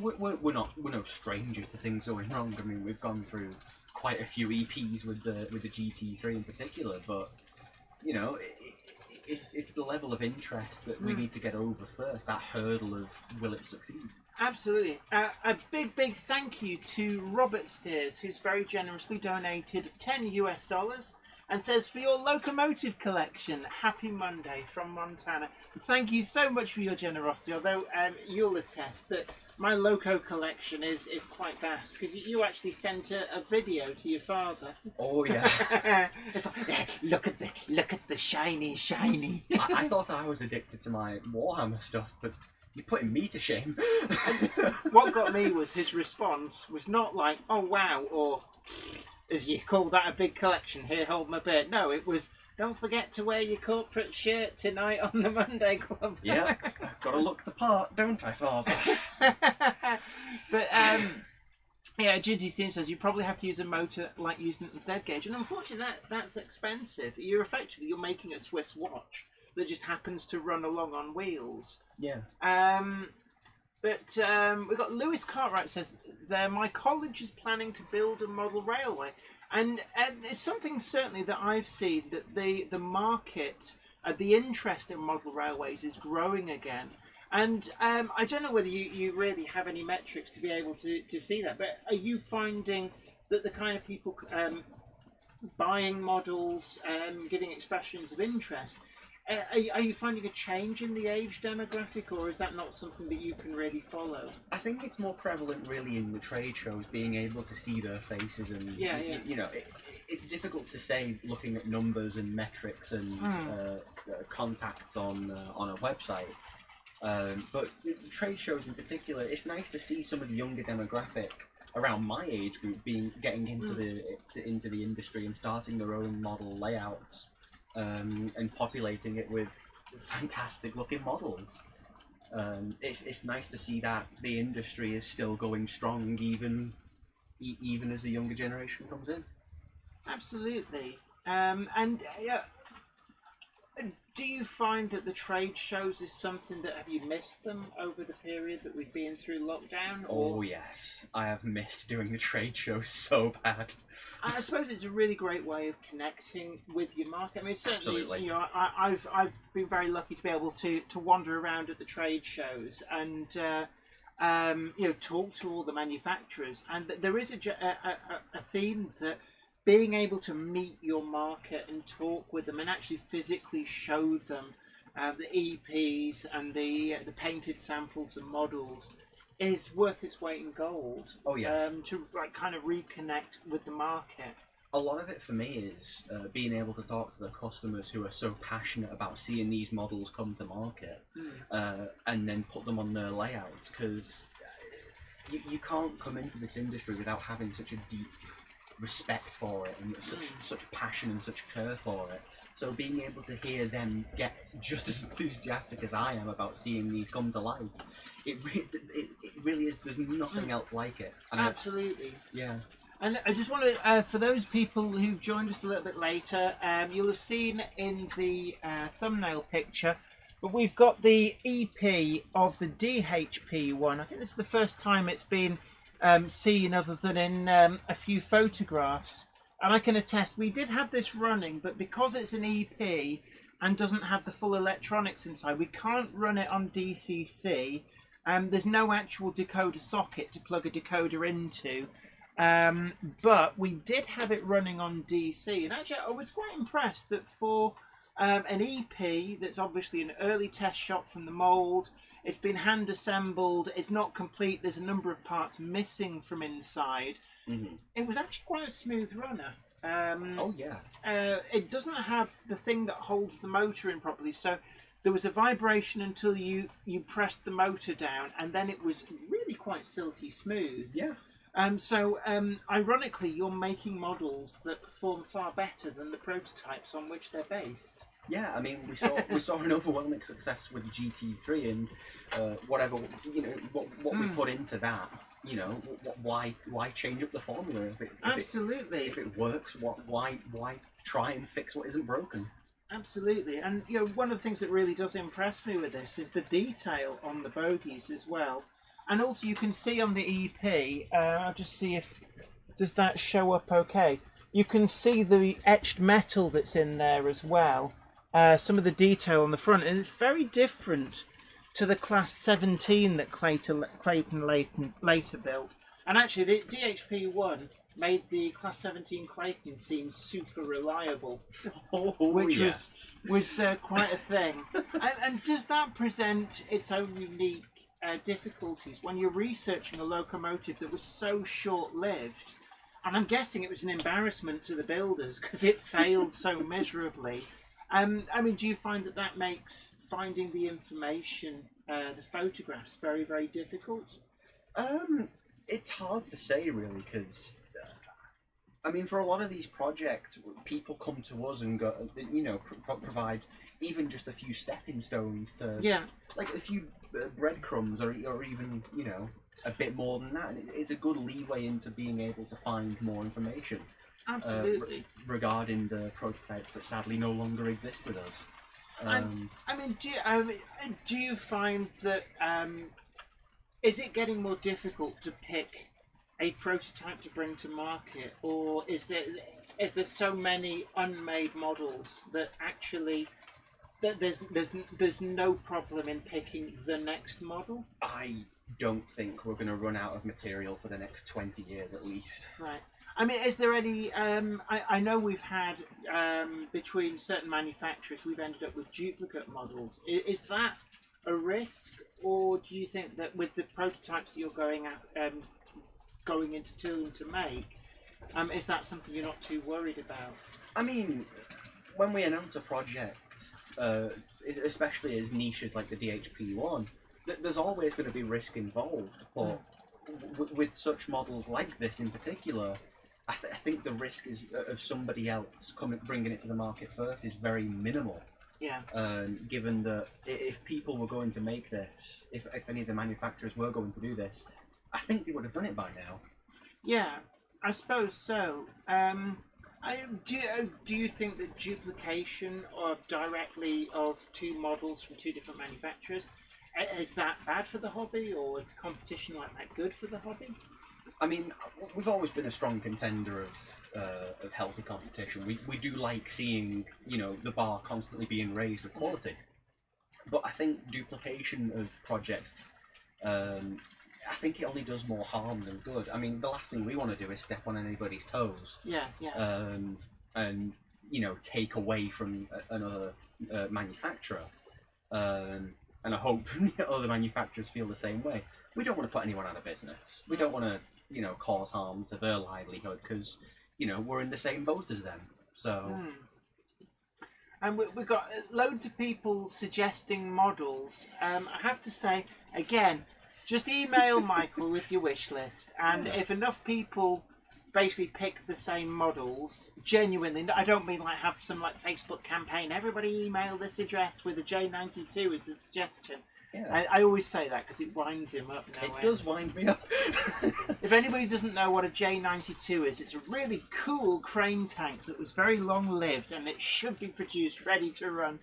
we're no strangers to things going wrong. I mean, we've gone through quite a few EPs with the GT3 in particular, but it's the level of interest that we need to get over first. That hurdle of will it succeed? Absolutely. A big thank you to Robert Steers, who's very generously donated $10 and says, for your locomotive collection, happy Monday from Montana. Thank you so much for your generosity, although you'll attest that my loco collection is quite vast, because you actually sent a video to your father. Oh yeah. It's like, look at the shiny. I thought I was addicted to my Warhammer stuff, but you're putting me to shame. What got me was his response was not like, oh wow, or as you call that a big collection, here, hold my beer. No, it was, don't forget to wear your corporate shirt tonight on the Monday Club. Yeah, gotta look the part, don't I, Father? But Yeah, Ginty Steam says you probably have to use a motor like using the Z gauge, and unfortunately that's expensive. You're making a Swiss watch that just happens to run along on wheels. Yeah. But we've got Lewis Cartwright says there. My college is planning to build a model railway, and it's something certainly that I've seen that the market, the interest in model railways is growing again. And I don't know whether you really have any metrics to be able to see that, but are you finding that the kind of people buying models, giving expressions of interest, are you finding a change in the age demographic, or is that not something that you can really follow? I think it's more prevalent really in the trade shows, being able to see their faces, and you know, it's difficult to say looking at numbers and metrics and contacts on a website. But trade shows in particular, it's nice to see some of the younger demographic around my age group getting into the industry and starting their own model layouts, and populating it with fantastic looking models. It's nice to see that the industry is still going strong, even as the younger generation comes in. Absolutely. Do you find that the trade shows is something that, have you missed them over the period that we've been through lockdown? Or... Oh yes, I have missed doing the trade shows so bad. I suppose it's a really great way of connecting with your market. I mean, certainly, Absolutely. you know, I've been very lucky to be able to wander around at the trade shows and you know, talk to all the manufacturers, and there is a theme that being able to meet your market and talk with them and actually physically show them the EPs and the painted samples and models is worth its weight in gold. Oh yeah. To like kind of reconnect with the market. A lot of it for me is being able to talk to the customers who are so passionate about seeing these models come to market, and then put them on their layouts, because you can't come into this industry without having such a deep respect for it and such passion and such care for it. So being able to hear them get just as enthusiastic as I am about seeing these come to life, it really is. There's nothing else like it. And Absolutely. Yeah. And I just want to, for those people who've joined us a little bit later, you'll have seen in the thumbnail picture, but we've got the EP of the DHP1. I think this is the first time it's been seen other than in a few photographs. And I can attest, we did have this running, but because it's an EP and doesn't have the full electronics inside, we can't run it on DCC. There's no actual decoder socket to plug a decoder into. But we did have it running on DC. And actually, I was quite impressed that for an EP that's obviously an early test shot from the mould, it's been hand assembled, it's not complete, there's a number of parts missing from inside. It was actually quite a smooth runner. Oh yeah. It doesn't have the thing that holds the motor in properly, so there was a vibration until you pressed the motor down, and then it was really quite silky smooth. Yeah. So ironically, you're making models that perform far better than the prototypes on which they're based. Yeah, I mean, we saw an overwhelming success with GT3, and whatever, you know, what we put into that, you know, why change up the formula Absolutely. if it works? Why try and fix what isn't broken? Absolutely. And you know, one of the things that really does impress me with this is the detail on the bogies as well. And also you can see on the EP, I'll just see if does that show up okay. You can see the etched metal that's in there as well. Some of the detail on the front, and it's very different to the Class 17 that Clayton later built. And actually, the DHP1 made the Class 17 Clayton seem super reliable, which was quite a thing. And does that present its own unique difficulties when you're researching a locomotive that was so short-lived? And I'm guessing it was an embarrassment to the builders because it failed so miserably. I mean, do you find that makes finding the information, the photographs, very, very difficult? It's hard to say, really, because I mean, for a lot of these projects, people come to us and go, you know, provide even just a few stepping stones to, yeah. Like if you breadcrumbs, or even a bit more than that. And it's a good leeway into being able to find more information. Absolutely. Regarding the prototypes that sadly no longer exist with us. I mean, do you find that is it getting more difficult to pick a prototype to bring to market, or is there so many unmade models that actually that there's no problem in picking the next model? I don't think we're going to run out of material for the next 20 years at least. Right. I mean, is there any? I know we've had between certain manufacturers, we've ended up with duplicate models. Is that a risk, or do you think that with the prototypes that you're going into tooling to make, is that something you're not too worried about? I mean, when we announce a project, especially as niches like the DHP1, there's always going to be risk involved. But with such models like this in particular, I think the risk is of somebody else bringing it to the market first is very minimal. Yeah. Given that if people were going to make this, if any of the manufacturers were going to do this, I think they would have done it by now. Yeah, I suppose so. Do you think that duplication directly of two models from two different manufacturers, is that bad for the hobby, or is competition like that good for the hobby? I mean, we've always been a strong contender of healthy competition. We do like seeing, the bar constantly being raised with quality. But I think duplication of projects, I think it only does more harm than good. I mean, the last thing we want to do is step on anybody's toes. Yeah. And take away from another manufacturer. And I hope other manufacturers feel the same way. We don't want to put anyone out of business. We don't want to, cause harm to their livelihood because, we're in the same boat as them. So. And we've got loads of people suggesting models. I have to say, again, just email Michael with your wish list, and if enough people basically pick the same models, genuinely, I don't mean like have some like Facebook campaign, everybody email this address with a J92 as a suggestion. Yeah. I always say that because it winds him up. It does wind me up. If anybody doesn't know what a J92 is, it's a really cool crane tank that was very long lived and it should be produced ready to run.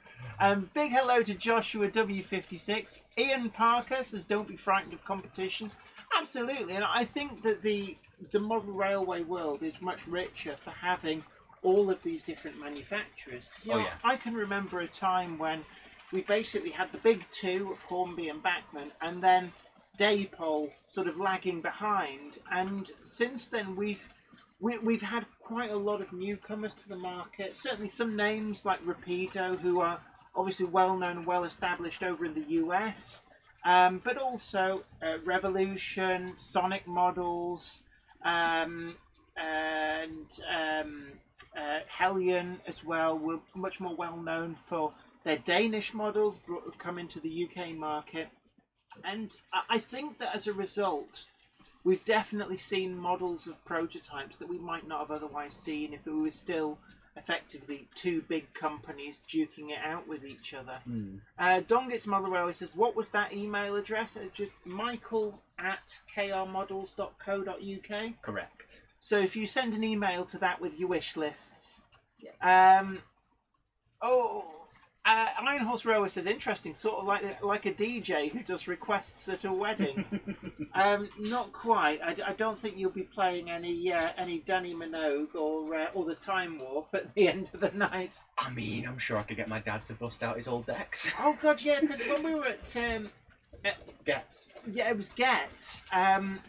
Big hello to Joshua W56. Ian Parker says don't be frightened of competition. Absolutely, and I think that the model railway world is much richer for having all of these different manufacturers. I can remember a time when we basically had the big two of Hornby and Bachmann, and then Daypole sort of lagging behind. And since then, we've had quite a lot of newcomers to the market. Certainly, some names like Rapido, who are obviously well known and well established over in the US, but also Revolution, Sonic Models, and Hellion as well. Were much more well known for their Danish models come into the UK market. And I think that as a result, we've definitely seen models of prototypes that we might not have otherwise seen if it was still effectively two big companies duking it out with each other. Dongit's Model Railway says, what was that email address? Just michael@krmodels.co.uk? Correct. So if you send an email to that with your wish lists. Iron Horse Railway says, interesting, sort of like a DJ who does requests at a wedding. Not quite. I don't think you'll be playing any Danny Minogue or the Time Warp at the end of the night. I mean, I'm sure I could get my dad to bust out his old decks. Oh God, yeah, because when we were at Getz. Yeah, it was Getz. Him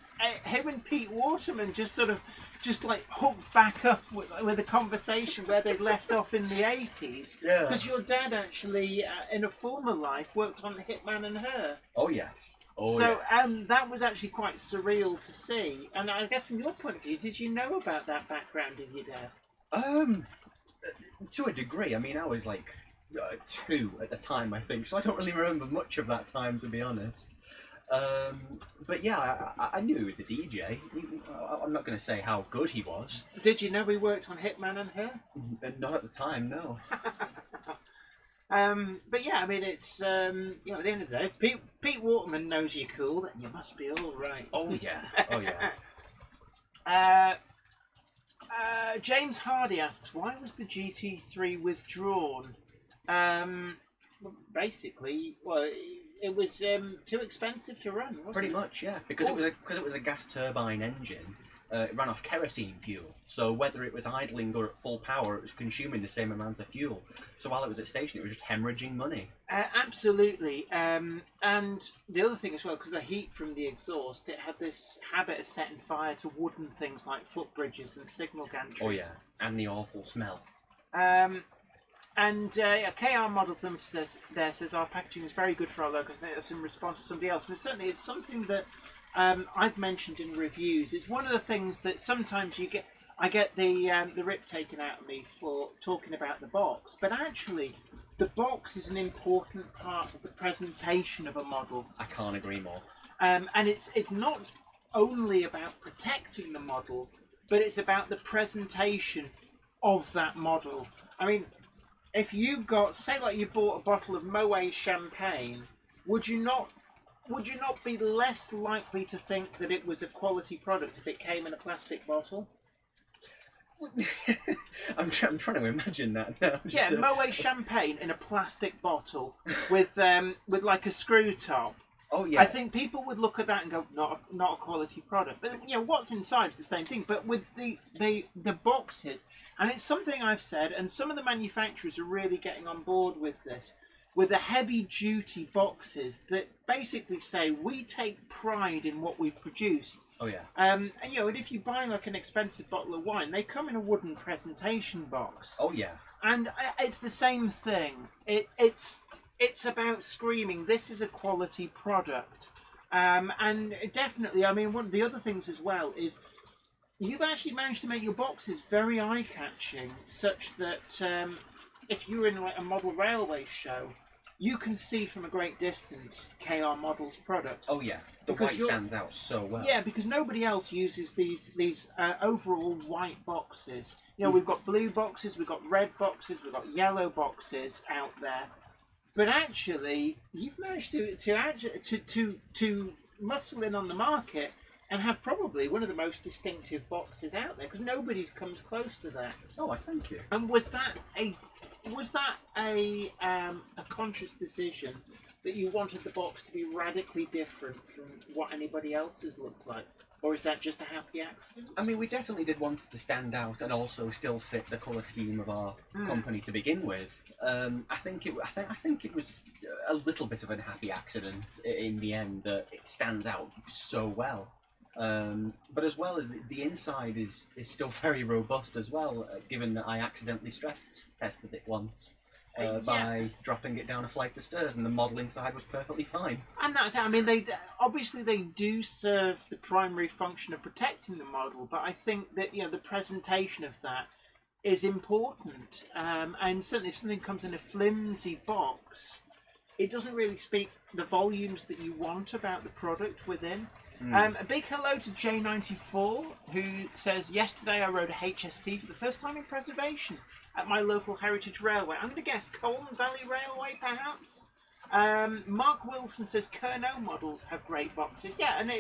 and Pete Waterman just hooked back up with a conversation where they left off in the 80s. Yeah. Because your dad actually, in a former life, worked on Hitman and Her. Oh, yes. That was actually quite surreal to see. And I guess from your point of view, did you know about that background of your dad? To a degree. I mean, I was like 2 at the time, I think, so I don't really remember much of that time, to be honest. But yeah, I knew he was a DJ. I'm not going to say how good he was. Did you know he worked on Hitman and Her? Not at the time, no. But yeah, I mean, it's at the end of the day, if Pete Waterman knows you're cool, then you must be all right. Oh yeah, oh yeah. James Hardy asks, why was the GT3 withdrawn? Basically, well, it was too expensive to run, wasn't Pretty it? much, yeah. Because it was a gas turbine engine. It ran off kerosene fuel, so whether it was idling or at full power, it was consuming the same amount of fuel. So while it was at station, it was just hemorrhaging money. Absolutely. And the other thing as well, because the heat from the exhaust, it had this habit of setting fire to wooden things like footbridges and signal gantries. Oh yeah, and the awful smell. KR Models Limited says our packaging is very good for our logo. I think that's in response to somebody else, and certainly it's something that I've mentioned in reviews. It's one of the things that sometimes I get the rip taken out of me for talking about the box, but actually the box is an important part of the presentation of a model. I can't agree more. And it's not only about protecting the model, but it's about the presentation of that model. I mean, if you say like you bought a bottle of Moet champagne, would you not be less likely to think that it was a quality product if it came in a plastic bottle? I'm trying to imagine that now. Yeah, Moet champagne in a plastic bottle with like a screw top. Oh yeah. I think people would look at that and go, not a quality product. But what's inside is the same thing. But with the boxes, and it's something I've said, and some of the manufacturers are really getting on board with this, with the heavy duty boxes that basically say we take pride in what we've produced. Oh yeah. And if you buy like an expensive bottle of wine, they come in a wooden presentation box. Oh yeah. And it's the same thing. It's about screaming, this is a quality product. And definitely, I mean, one of the other things as well is you've actually managed to make your boxes very eye-catching, such that if you're in like a model railway show, you can see from a great distance KR Models products. Oh yeah, the white stands out so well. Yeah, because nobody else uses these overall white boxes. We've got blue boxes, we've got red boxes, we've got yellow boxes out there. But actually, you've managed to muscle in on the market and have probably one of the most distinctive boxes out there, because nobody comes close to that. Oh, I thank you. And was that a conscious decision that you wanted the box to be radically different from what anybody else has looked like? Or is that just a happy accident? I mean, we definitely did want it to stand out and also still fit the colour scheme of our company to begin with. I think it was a little bit of a happy accident in the end that it stands out so well. But as well as the inside is still very robust as well, given that I accidentally stress tested it once. By dropping it down a flight of stairs, and the model inside was perfectly fine. And that's it. I mean, they do serve the primary function of protecting the model, but I think that the presentation of that is important. And certainly, if something comes in a flimsy box, it doesn't really speak the volumes that you want about the product within. A big hello to J94, who says, yesterday I rode a HST for the first time in preservation at my local heritage railway. I'm going to guess Colne Valley Railway, perhaps? Mark Wilson says, Kerno models have great boxes. Yeah, and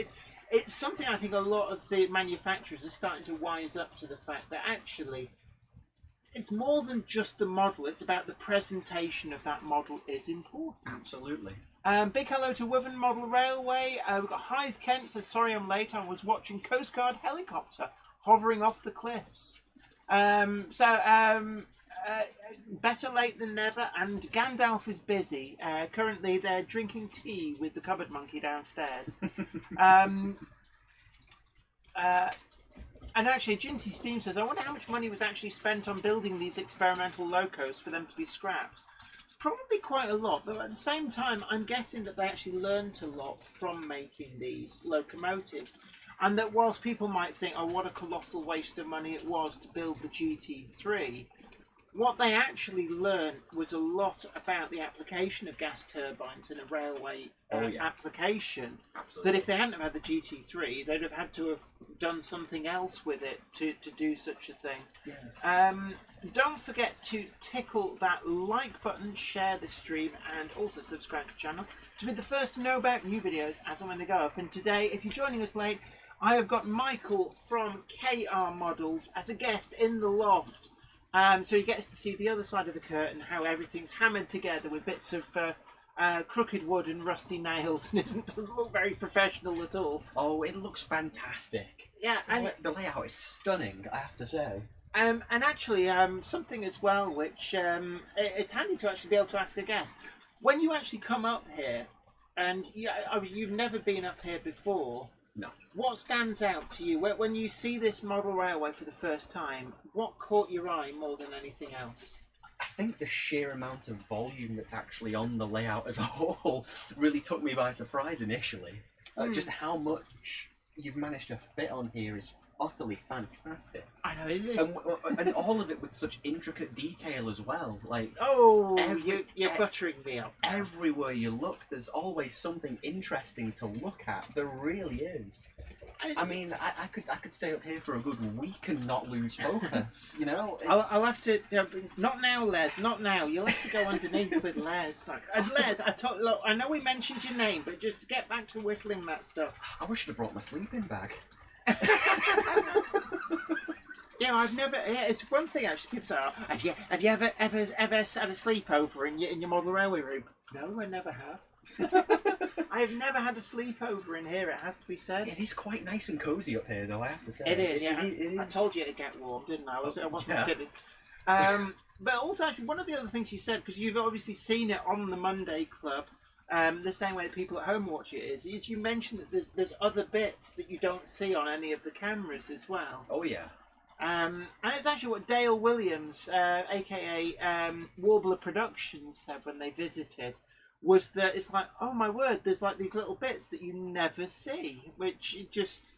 it's something I think a lot of the manufacturers are starting to wise up to the fact that actually it's more than just the model, it's about the presentation of that model is important. Absolutely. Big hello to Wiven Model Railway. We've got Hythe Kent says, sorry I'm late, I was watching Coast Guard helicopter hovering off the cliffs. Better late than never, and Gandalf is busy. Currently they're drinking tea with the cupboard monkey downstairs. And actually, Ginty Steam says, I wonder how much money was actually spent on building these experimental locos for them to be scrapped. Probably quite a lot, but at the same time, I'm guessing that they actually learnt a lot from making these locomotives. And that whilst people might think, oh, what a colossal waste of money it was to build the GT3, what they actually learned was a lot about the application of gas turbines in a railway application. Absolutely. That if they hadn't have had the GT3, they'd have had to have done something else with it to do such a thing. Yeah. Don't forget to tickle that like button, share the stream, and also subscribe to the channel to be the first to know about new videos as and when they go up. And today, if you're joining us late, I have got Michael from KR Models as a guest in the loft. So he gets to see the other side of the curtain, how everything's hammered together with bits of crooked wood and rusty nails, and it doesn't look very professional at all. Oh, it looks fantastic. Yeah, and The layout is stunning, I have to say. and actually, something as well, which it's handy to actually be able to ask a guest. When you actually come up here, and you've never been up here before, No. what stands out to you when you see this model railway for the first time? What caught your eye more than anything else? I think the sheer amount of volume that's actually on the layout as a whole really took me by surprise initially. Just how much you've managed to fit on here is utterly fantastic. I know it is. And all of it with such intricate detail as well. Like, You're buttering me up. everywhere you look, there's always something interesting to look at. There really is. I mean, I could stay up here for a good week and not lose focus. You know, I'll have to. Not now, Les. Not now. You'll have to go underneath with Les. Les, look, I know we mentioned your name, but just to get back to whittling that stuff. I wish I'd have brought my sleeping bag. I've never. Yeah, it's one thing actually. People say, oh, "Have you ever had a sleepover in your model railway room?" No, I never have. I have never had a sleepover in here. It has to be said. It is quite nice and cozy up here, though. I have to say. It is. Yeah, it is. I told you it'd get warm, didn't I? I wasn't Yeah. kidding. But also, actually, one of the other things you said, because you've obviously seen it on the Monday Club. The same way that people at home watch it is you mentioned that there's other bits that you don't see on any of the cameras as well. Oh yeah. And it's actually what Dale Williams, aka Warbler Productions, said when they visited, was that it's like, oh my word, there's like these little bits that you never see, which just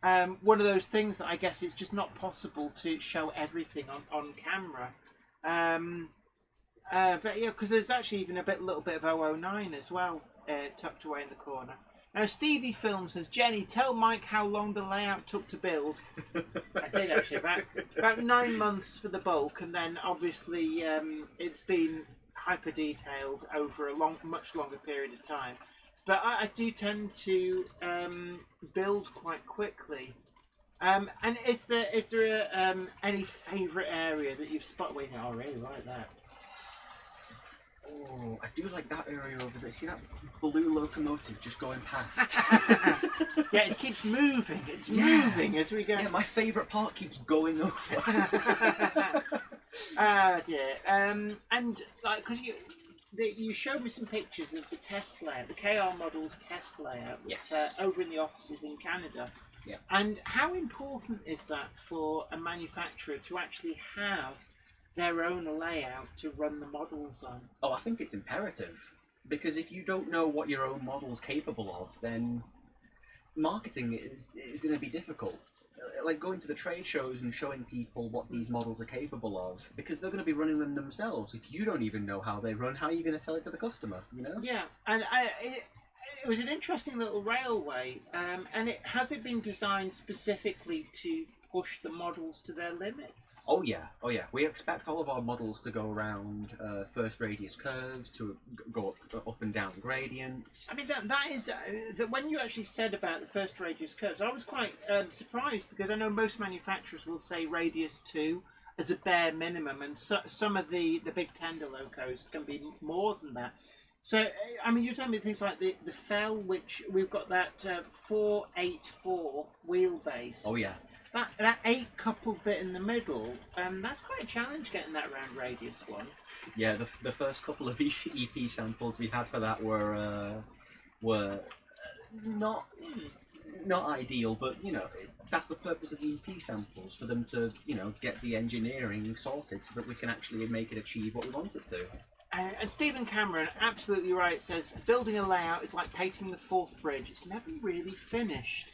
one of those things that I guess it's just not possible to show everything on camera. But yeah, because there's actually even a little bit of 009 as well, tucked away in the corner. Now, Stevie Film says, Jenny, tell Mike how long the layout took to build. I did actually, about 9 months for the bulk, and then obviously it's been hyper detailed over a much longer period of time. But I do tend to build quite quickly. And is there any favourite area that you've spotted? Wait, I really like that. Oh, I do like that area over there. See that blue locomotive just going past? Yeah, it keeps moving. It's moving as we go. Yeah, my favourite part keeps going over. Oh dear. And like, because you showed me some pictures of the test layout, the KR Models test layout. Yes. Over in the offices in Canada. Yeah. And how important is that for a manufacturer to actually have their own layout to run the models on? Oh, I think it's imperative, because if you don't know what your own model's capable of, then marketing is going to be difficult. Like going to the trade shows and showing people what these models are capable of, because they're going to be running them themselves. If you don't even know how they run, how are you going to sell it to the customer? You know? Yeah, and it was an interesting little railway, and has it been designed specifically to push the models to their limits? Oh yeah. We expect all of our models to go around first radius curves, to go up and down gradients. I mean, that is that when you actually said about the first radius curves, I was quite surprised, because I know most manufacturers will say radius 2 as a bare minimum, and some of the big tender locos can be more than that. So, I mean, you're telling me things like the Fell, which we've got that 484 wheelbase. Oh yeah. That 8 coupled bit in the middle, that's quite a challenge getting that round radius 1. Yeah, the first couple of EP samples we had for that were not ideal, but you know, that's the purpose of the EP samples, for them to, you know, get the engineering sorted so that we can actually make it achieve what we want it to. And Stephen Cameron, absolutely right, says building a layout is like painting the Forth Bridge. It's never really finished.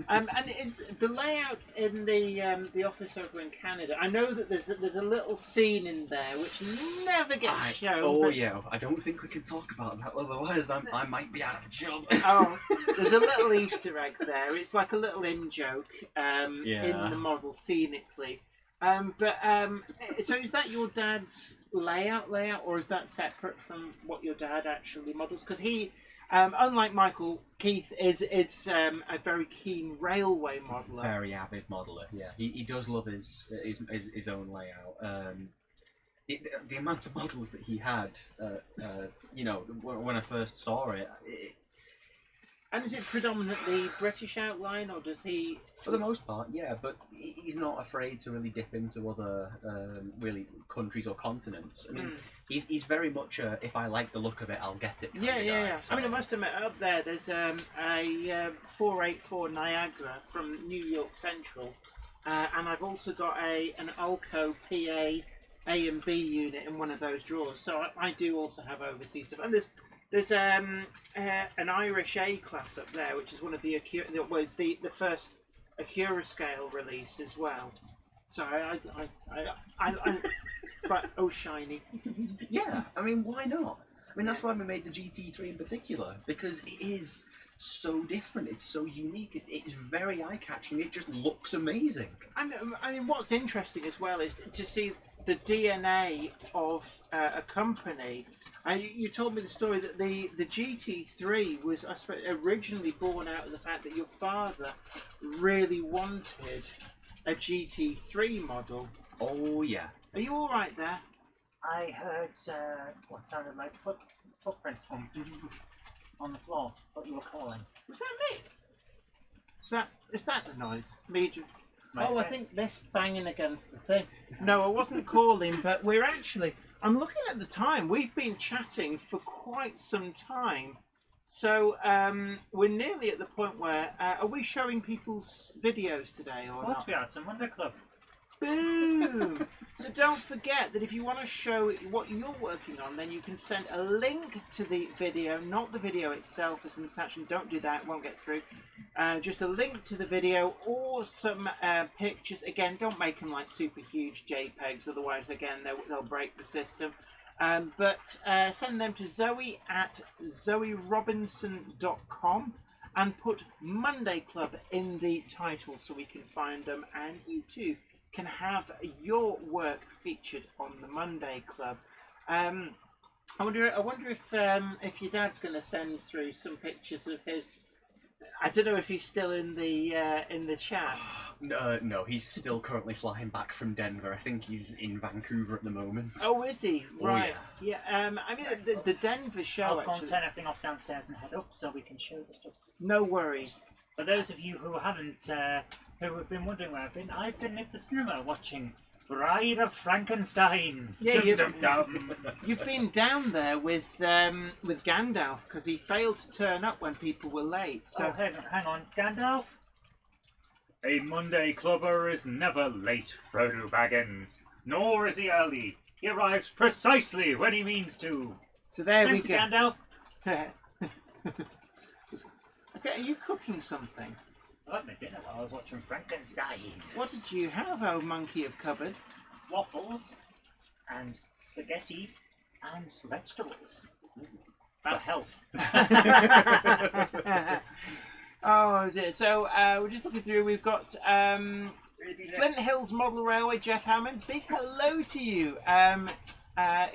And it's the layout in the office over in Canada. I know that there's a little scene in there which never gets shown. Oh yeah, I don't think we can talk about that, otherwise I might be out of a job. Oh, there's a little Easter egg there. It's like a little in joke in the model scenically. So is that your dad's layout, or is that separate from what your dad actually models? Because he, unlike Michael, Keith is a very keen railway modeler. Very avid modeler. Yeah, he does love his own layout. The amount of models that he had, you know, when I first saw it. And is it predominantly British outline, or does he? For the most part, yeah, but he's not afraid to really dip into other really countries or continents. I mean, he's very much a, if I like the look of it, I'll get it. Yeah. So. I mean, I must admit, up there's a 484 Niagara from New York Central, and I've also got an Ulco PA A and B unit in one of those drawers. So I do also have overseas stuff, and there's an Irish A class up there, which is one of the was the first Acura scale release as well. So I it's like, oh, shiny. Yeah, I mean, why not? I mean, that's why we made the GT3 in particular, because it is so different. It's so unique. It's very eye-catching. It just looks amazing. I mean, what's interesting as well is to see the DNA of a company. You told me the story that the GT3 was, I suppose, originally born out of the fact that your father really wanted a GT3 model. Oh, yeah. Are you all right there? I heard what sounded like footprints on the floor. What you were calling? Was that me? Is that the noise? Me? Right, I think this banging against the thing. No, I wasn't calling, but we're actually. I'm looking at the time. We've been chatting for quite some time, so we're nearly at the point where are we showing people's videos today or Of course not? we are. It's a Monday Club. Boom! So don't forget that if you want to show what you're working on, then you can send a link to the video, not the video itself as an attachment. Don't do that; it won't get through. Just a link to the video or some pictures. Again, don't make them like super huge JPEGs, otherwise, again, they'll break the system. But send them to Zoe at zoerobinson.com and put Monday Club in the title so we can find them, and you too can have your work featured on the Monday Club. I wonder if your dad's going to send through some pictures of his. I don't know if he's still in the chat. No, he's still currently flying back from Denver. I think he's in Vancouver at the moment. Oh, is he? Oh, right. Yeah. I mean, the Denver show. I'll go and actually. turn everything off downstairs and head up so we can show the stuff. No worries. For those of you who haven't, who have been wondering where I've been at the cinema watching Bride of Frankenstein. Yeah, dum, dum, dum. You've been down there with Gandalf because he failed to turn up when people were late. So Oh, hang on, Gandalf? A Monday Clubber is never late, Frodo Baggins. Nor is he early. He arrives precisely when he means to. So there Thanks, we go. Gandalf. Okay, are you cooking something? I had my dinner while I was watching Frankenstein. What did you have, oh monkey of cupboards? Waffles and spaghetti and vegetables. That's health. Oh dear. So we're just looking through. We've got Flint Hills Model Railway, Jeff Hammond. Big hello to you.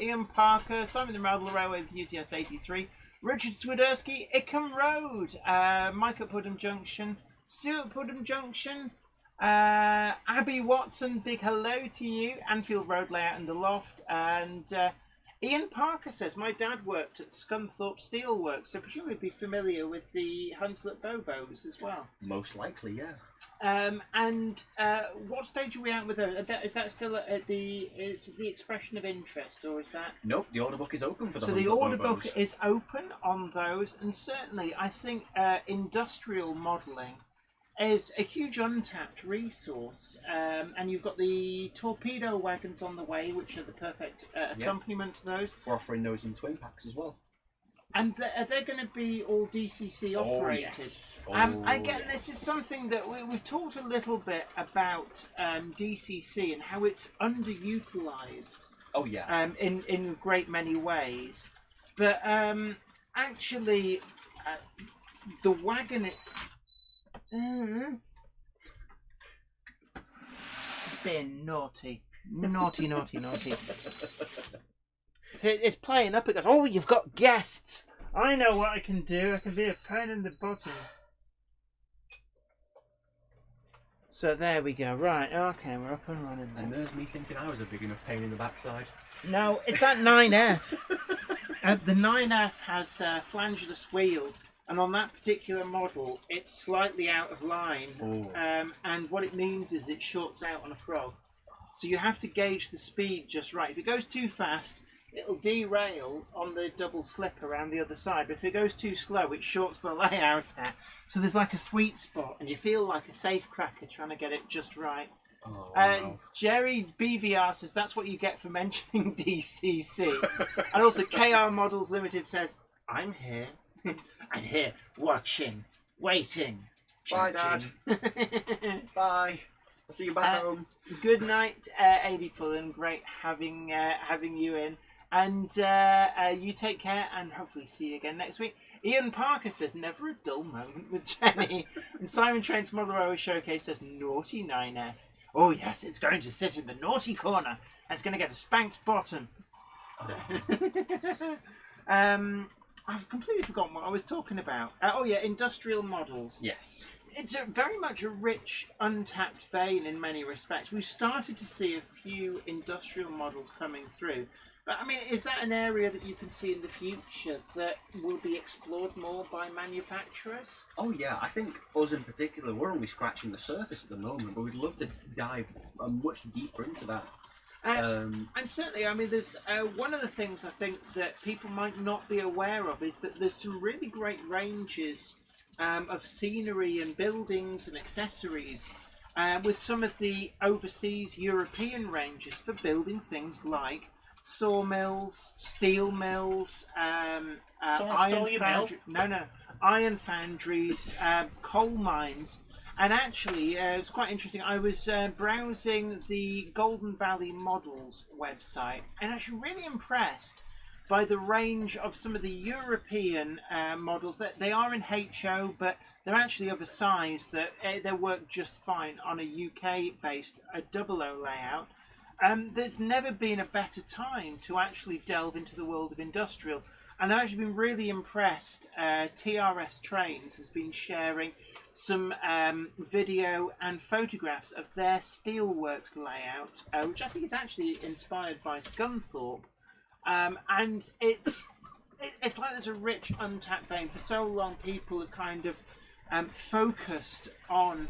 Ian Parker, Simon the Model Railway Enthusiast 83. Richard Swiderski, Ickham Road. Mike at Pudham Junction. Sue at Pudham Junction. Abby Watson, big hello to you. Anfield Road Layout in the Loft. And Ian Parker says, my dad worked at Scunthorpe Steelworks, so presumably be familiar with the Hunslet Bobos as well. Most likely, yeah. And what stage are we at with those? Is that still at the expression of interest, or is that? Nope, the order book is open for the. So the Hunslet order Bobos. book is open on those, and certainly I think industrial modelling is a huge untapped resource. And you've got the torpedo wagons on the way, which are the perfect accompaniment to those. We're offering those in twin packs as well. And are they going to be all DCC operated? Oh, yes. Again, this is something that we've talked a little bit about DCC and how it's underutilised. Oh yeah. In great many ways, but actually, the wagon it's being naughty. Naughty, naughty, naughty. So it's playing up. It goes, oh, you've got guests. I know what I can do. I can be a pain in the bottom. So there we go. Right, okay, we're up and running then. And there's me thinking I was a big enough pain in the backside. No, it's that 9F. The 9F has flangeless wheel, and on that particular model, it's slightly out of line. And what it means is it shorts out on a frog. So you have to gauge the speed just right. If it goes too fast, it'll derail on the double slip around the other side. But if it goes too slow, it shorts the layout out. So there's like a sweet spot, and you feel like a safe cracker trying to get it just right. Oh, wow. Jerry BVR says that's what you get for mentioning DCC. And also KR Models Limited says, I'm here. I'm here watching, waiting. Bye, Dad. Bye. I'll see you back home. Good night, AD Pullen. Great having you in. And you take care, and hopefully see you again next week. Ian Parker says, never a dull moment with Jenny. And Simon Train's Model Rower Showcase says, naughty 9F. Oh yes, it's going to sit in the naughty corner. And it's going to get a spanked bottom. I've completely forgotten what I was talking about. Oh yeah, industrial models. Yes. It's very much a rich, untapped vein in many respects. We've started to see a few industrial models coming through. But I mean, is that an area that you can see in the future that will be explored more by manufacturers? Oh yeah, I think us in particular, we're only scratching the surface at the moment, but we'd love to dive much deeper into that. And certainly, I mean, there's one of the things I think that people might not be aware of is that there's some really great ranges of scenery and buildings and accessories with some of the overseas European ranges for building things like sawmills, steel mills, iron foundries, coal mines. And actually, it's quite interesting. I was browsing the Golden Valley Models website and actually really impressed by the range of some of the European models. That they are in HO, but they're actually of a size that they work just fine on a UK-based 00 layout. There's never been a better time to actually delve into the world of industrial. And I've actually been really impressed. TRS Trains has been sharing some video and photographs of their steelworks layout, which I think is actually inspired by Scunthorpe. And it's like there's a rich, untapped vein. For so long, people have kind of focused on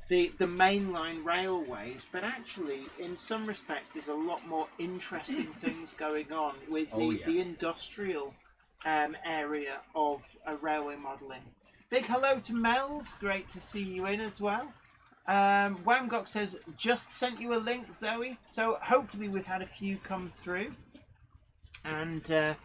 the mainline railways, but actually, in some respects, there's a lot more interesting things going on with the industrial area of railway modelling. Big hello to Mel's, great to see you in as well. Wamgok says, just sent you a link, Zoe. So hopefully we've had a few come through. And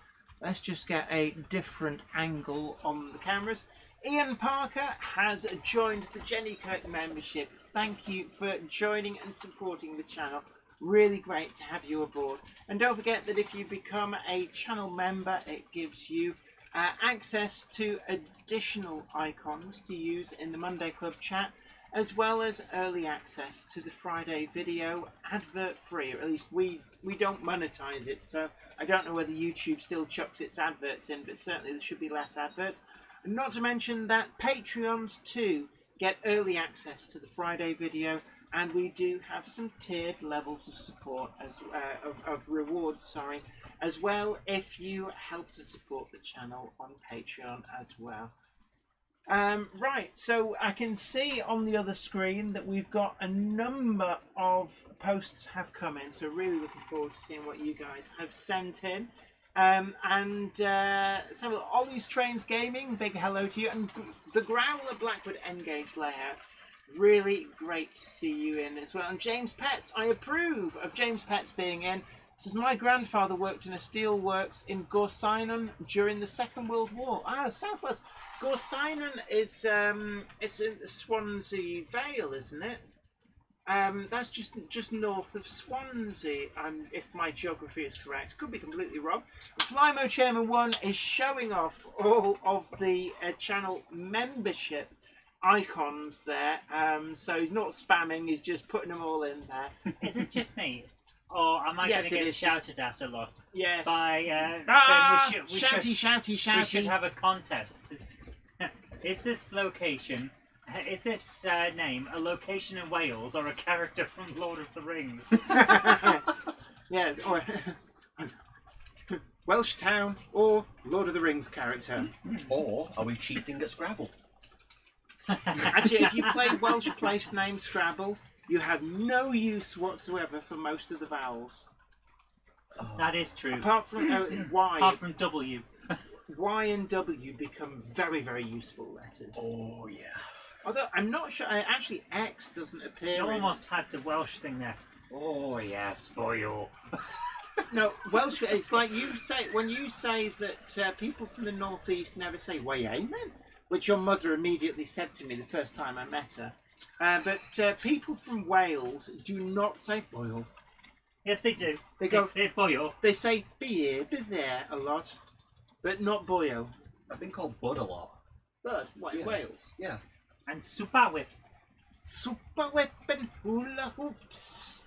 let's just get a different angle on the cameras. Ian Parker has joined the Jenny Kirk membership. Thank you for joining and supporting the channel. Really great to have you aboard. And don't forget that if you become a channel member, it gives you access to additional icons to use in the Monday Club chat, as well as early access to the Friday video advert free, or at least we don't monetize it, so I don't know whether YouTube still chucks its adverts in, but certainly there should be less adverts. And not to mention that Patreons too get early access to the Friday video, and we do have some tiered levels of support as of rewards, sorry, as well if you help to support the channel on Patreon as well. Right, so I can see on the other screen that we've got a number of posts have come in, so really looking forward to seeing what you guys have sent in. So Ollie's Trains Gaming, big hello to you, and the Growler Blackwood N-Gauge layout, really great to see you in as well. And James Petts, I approve of James Petts being in. Says, my grandfather worked in a steelworks in Gorseinon during the Second World War. Ah, Southwest. Gorseinon is it's in Swansea Vale, isn't it? That's just north of Swansea, if my geography is correct. Could be completely wrong. Flymo Chairman 1 is showing off all of the channel membership icons there. So he's not spamming, he's just putting them all in there. Is it just me? Or am I Yes, going it to get is. shouted at a lot? Yes. By shouty, saying shouty. we should have a contest. Is this location, is this name a location in Wales or a character from Lord of the Rings? Yes. Or Welsh town or Lord of the Rings character. Or are we cheating at Scrabble? Actually, if you play Welsh place name Scrabble, you have no use whatsoever for most of the vowels. That is true. Apart from Y. Apart from W. Y and W become very, very useful letters. Oh yeah. Although I'm not sure, actually X doesn't appear. You in- almost had the Welsh thing there. Oh yeah, spoil. No, Welsh. It's like you say when you say that people from the northeast never say "way amen," which your mother immediately said to me the first time I met her. But people from Wales do not say "boil." Yes, they do. They go. Say boil. They say "be here, be there" a lot, but not "boil." I've been called Bud a lot. But what in Yeah. Wales? Yeah. And super whip. Super weapon hula hoops.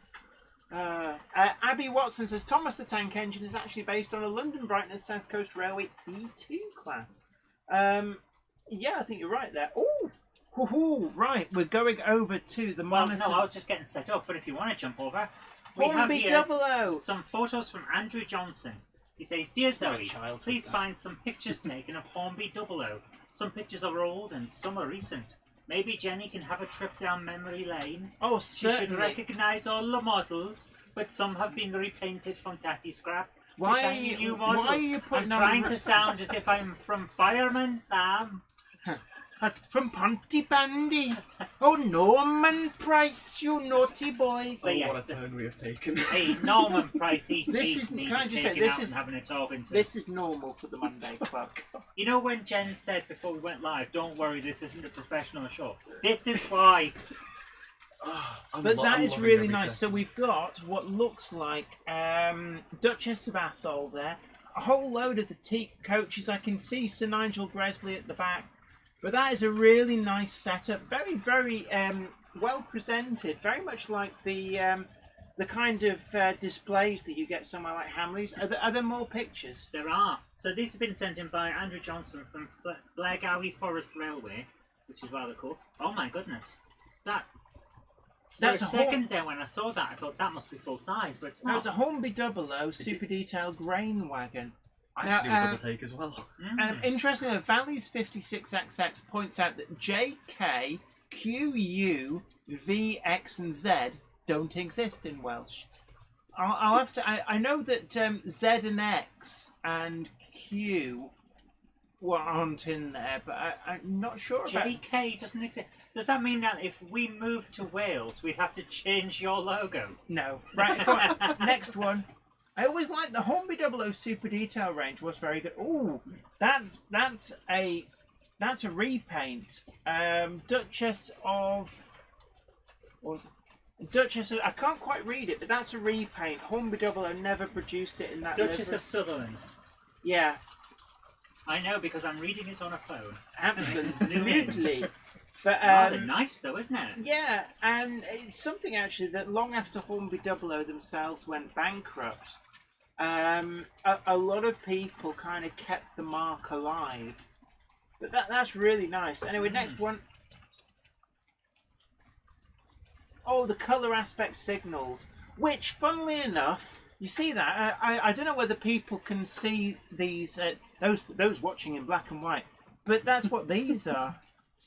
Abby Watson says Thomas the Tank Engine is actually based on a London Brighton and South Coast Railway E2 class. Yeah, I think you're right there. Oh, right. We're going over to the Well, monitor. no, I was just getting set up, but if you want to jump over, we have Hornby here Double O. some photos from Andrew Johnson. He says, Dear Zoe, child please that. find some pictures taken of Hornby Double O. Some pictures are old and some are recent. Maybe Jenny can have a trip down memory lane. Oh, She should certainly. recognise all the models, but some have been repainted from tatty scrap. to Why shiny are new you- model. why are you putting I'm on trying re- to sound as if I'm from Fireman Sam. From Pontypandy. Oh, Norman Price, you naughty boy. But Oh, yes, what a turn we have taken. hey, Norman Price, he This needs is- me can I to just take say, him this out is- and having a talking to. This is normal for the Monday Club. You know when Jen said before we went live, don't worry, this isn't a professional show. This is why. But that is really nice. So we've got what looks like Duchess of Atholl there. A whole load of the teak coaches. I can see Sir Nigel Gresley at the back. But that is a really nice setup. Very, very well presented. Very much like the kind of displays that you get somewhere like Hamleys. Are there more pictures? There are. So these have been sent in by Andrew Johnson from Blairgowie Forest Railway, which is rather cool. Oh my goodness. That's For a a second there when I saw that, I thought that must be full size, but it's Now, not. it's a Hornby Double O super detailed grain wagon. I have to do a double take as well. Interestingly, Valley's 56XX points out that J, K, Q, U, V, X, and Z don't exist in Welsh. I'll have to. I know that Z and X and Q aren't in there, but I'm not sure about. JK doesn't exist. Does that mean that if we moved to Wales, we'd have to change your logo? No. Right. Go on. Next one. I always like the Hornby Double O Super Detail range was very good. Ooh, that's a repaint. Duchess of I can't quite read it, but that's a repaint. Hornby Double O never produced it in that Duchess livery. of Sutherland. Yeah, I know because I'm reading it on a phone. absolutely. But Rather nice though, isn't it? yeah, and it's something actually that long after Hornby Double O themselves went bankrupt, a lot of people kind of kept the mark alive. But that's really nice. Anyway, next one. Oh, the colour aspect signals, which, funnily enough, you see that? I don't know whether people can see these, those watching in black and white, but that's what these are.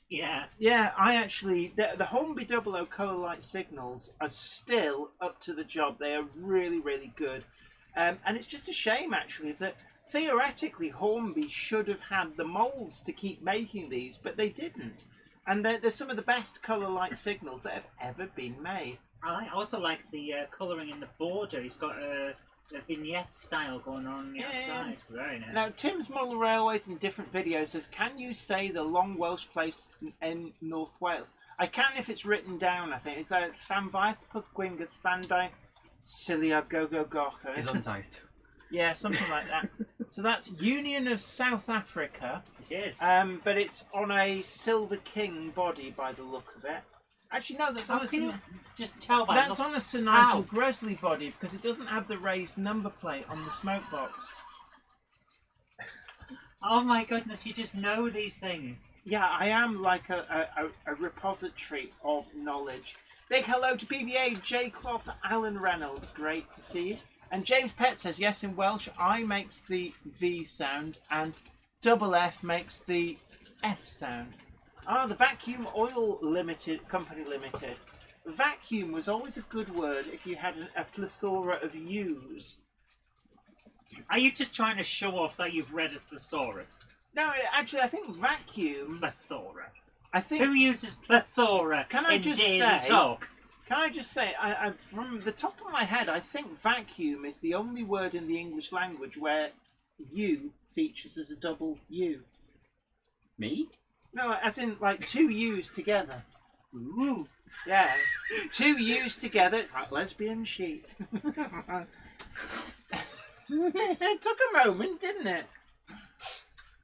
Yeah. Yeah, I actually... The Hornby Double O colour light signals are still up to the job. They are really, really good. And it's just a shame, actually, that theoretically Hornby should have had the moulds to keep making these, but they didn't. And they're some of the best colour light signals that have ever been made. I also like the colouring in the border. He's got a vignette style going on the outside. Very nice. Now, Tim's Model Railways in different videos says, can you say the long Welsh place in North Wales? I can if it's written down, I think. It's like Llanfaith Pwthgwyngyll Llandau Cilia Go Go Gocha. Is untight. Yeah, something like that. So that's Union of South Africa. It is. But it's on a Silver King body by the look of it. Actually, no, that's How on a can you just tell by that's look? on a Sir How? Nigel Gresley body because it doesn't have the raised number plate on the smoke box. Oh my goodness, you just know these things. Yeah, I am like a repository of knowledge. Big hello to PVA, J Cloth, Alan Reynolds, great to see you. And James Pett says, yes, in Welsh, I makes the V sound and double F makes the F sound. Ah, the Vacuum Oil Limited Company Limited. Vacuum was always a good word if you had a plethora of U's. Are you just trying to show off that you've read a thesaurus? No, actually, I think vacuum. Plethora. I think. Who uses plethora Can I in just daily say- talk? Can I just say, I, from the top of my head, I think vacuum is the only word in the English language where U features as a double U. Me? No, as in like two U's together. Ooh. Yeah, two U's together. It's like lesbian chic. It took a moment, didn't it?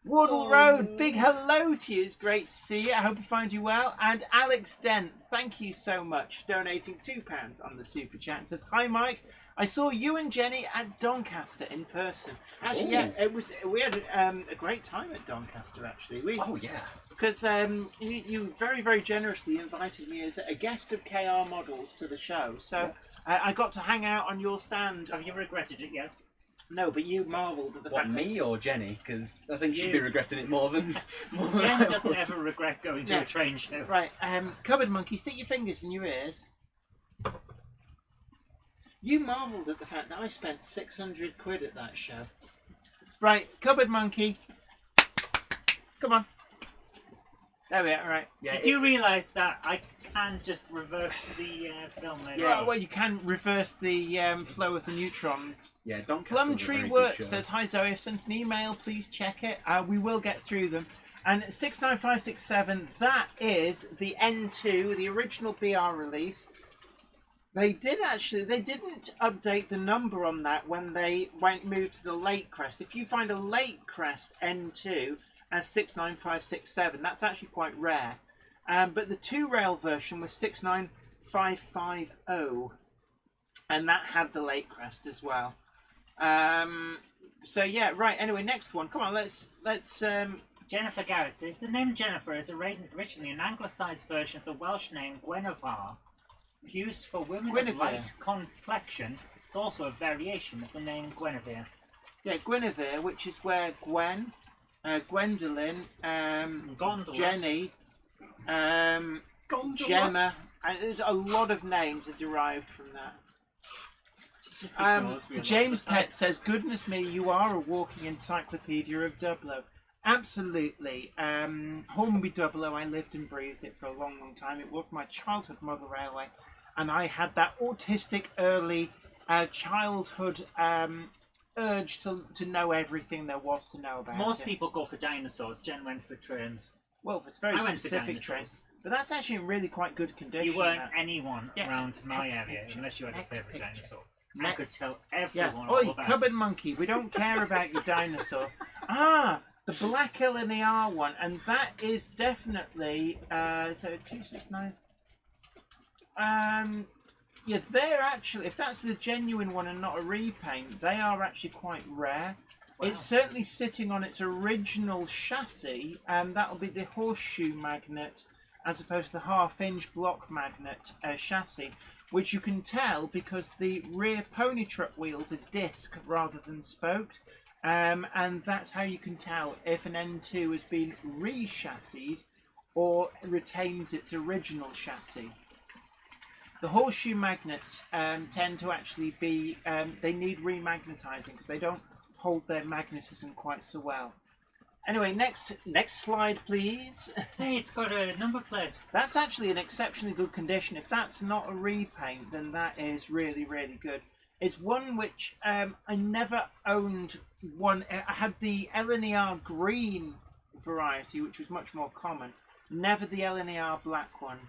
Wardle Road, big hello to you. It's great to see you. I hope you find you well. And Alex Dent, thank you so much for donating £2 on the super chat. It says, hi Mike, I saw you and Jenny at Doncaster in person. Actually, yeah, it was. We had a great time at Doncaster. Actually, Oh yeah. because you very, very generously invited me as a guest of KR Models to the show. So I got to hang out on your stand. Have you regretted it yet? No, but you marvelled at the What, fact that... me or Jenny? Because I think she'd You. be regretting it more than I Jen doesn't would. ever regret going to Yeah. a train show. Right, Cupboard Monkey, stick your fingers in your ears. You marvelled at the fact that I spent 600 quid at that show. Right, Cupboard Monkey. Come on. There we are, right. Yeah, Did you realise that I can just reverse the film later? Yeah, well, you can reverse the flow of the neutrons. yeah, Doncaster was a Plumtree very good Works show. says, hi Zoe, I've sent an email, please check it. We will get through them. And 69567, that is the N2, the original BR release. They didn't update the number on that when they moved to the late crest. If you find a late crest N2 as 69567, that's actually quite rare. But the 2-rail version was 69550, and that had the late crest as well. So yeah, right. Anyway, next one. Come on, let's. Jennifer Garrett says, the name Jennifer is originally an anglicised version of the Welsh name Guinevere, used for women Guinevere. of light complexion. It's also a variation of the name Guinevere. Yeah, Guinevere, which is where Gwen, Gwendolyn, Gondola. Jenny, Gemma, and there's a lot of names are derived from that. Just ignores me a lot of James the time. Pett says, goodness me, you are a walking encyclopedia of Dublo. Absolutely. Hornby Dublo, I lived and breathed it for a long, long time. It was my childhood mother railway. And I had that autistic early childhood urge to know everything there was to know about Most it. people go for dinosaurs. Jen went for trains. Well, it's very I went for specific train. dinosaurs. But that's actually in really quite good condition. You weren't that. anyone Yeah. around my Next area picture. unless you had Next a favourite picture. dinosaur. I Next. could tell Yeah. everyone all Oi, about Cupboard it. Monkey, we don't care about your dinosaurs. Ah, the Black LNER one, and that is definitely so 269. Yeah, they're actually, if that's the genuine one and not a repaint, they are actually quite rare. Wow. It's certainly sitting on its original chassis, and that'll be the horseshoe magnet as opposed to the half-inch block magnet chassis, which you can tell because the rear pony truck wheels are disc rather than spoked, and that's how you can tell if an N2 has been re-chassied or retains its original chassis. The horseshoe magnets tend to actually be, they need remagnetising because they don't hold their magnetism quite so well. Anyway, next slide, please. Hey, it's got a number plate. That's actually in exceptionally good condition. If that's not a repaint, then that is really, really good. It's one which I never owned one. I had the LNER green variety, which was much more common. Never the LNER black one.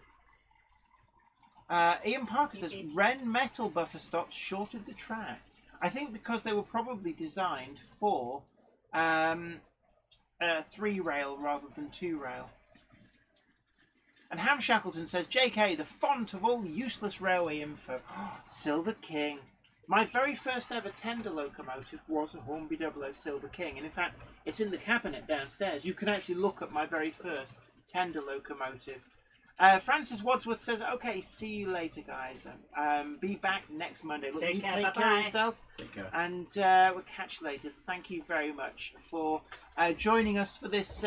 Ian Parker says, Wren metal buffer stops shorted the track. I think because they were probably designed for 3 rail rather than 2 rail. And Ham Shackleton says, JK, the font of all useless railway info. Silver King. My very first ever tender locomotive was a Hornby 00 Silver King. And in fact, it's in the cabinet downstairs. You can actually look at my very first tender locomotive. Francis Wadsworth says, okay, see you later, guys. Be back next Monday. Look, Take care, take bye-bye. care of yourself. Take care. And we'll catch you later. Thank you very much for joining us for this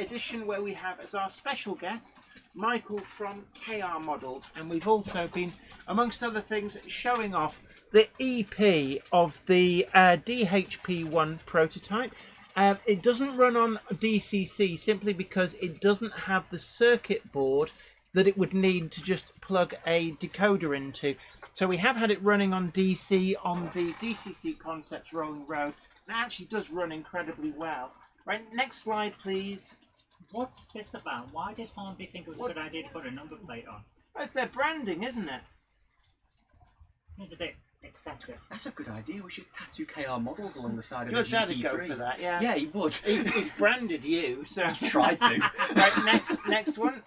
edition where we have as our special guest Michael from KR Models, and we've also been, amongst other things, showing off the EP of the DHP1 prototype. It doesn't run on DCC simply because it doesn't have the circuit board that it would need to just plug a decoder into. So we have had it running on DC on the DCC Concepts Rolling Road. It actually does run incredibly well. Right, next slide, please. What's this about? Why did Hornby think it was a good idea to put a number plate on? That's their branding, isn't it? Seems a bit excessive. That's a good idea. We should tattoo KR Models along the side of Your the dad GT3. would go for that, yeah. Yeah, he would. He's branded you, so. He's tried to. Right, next one.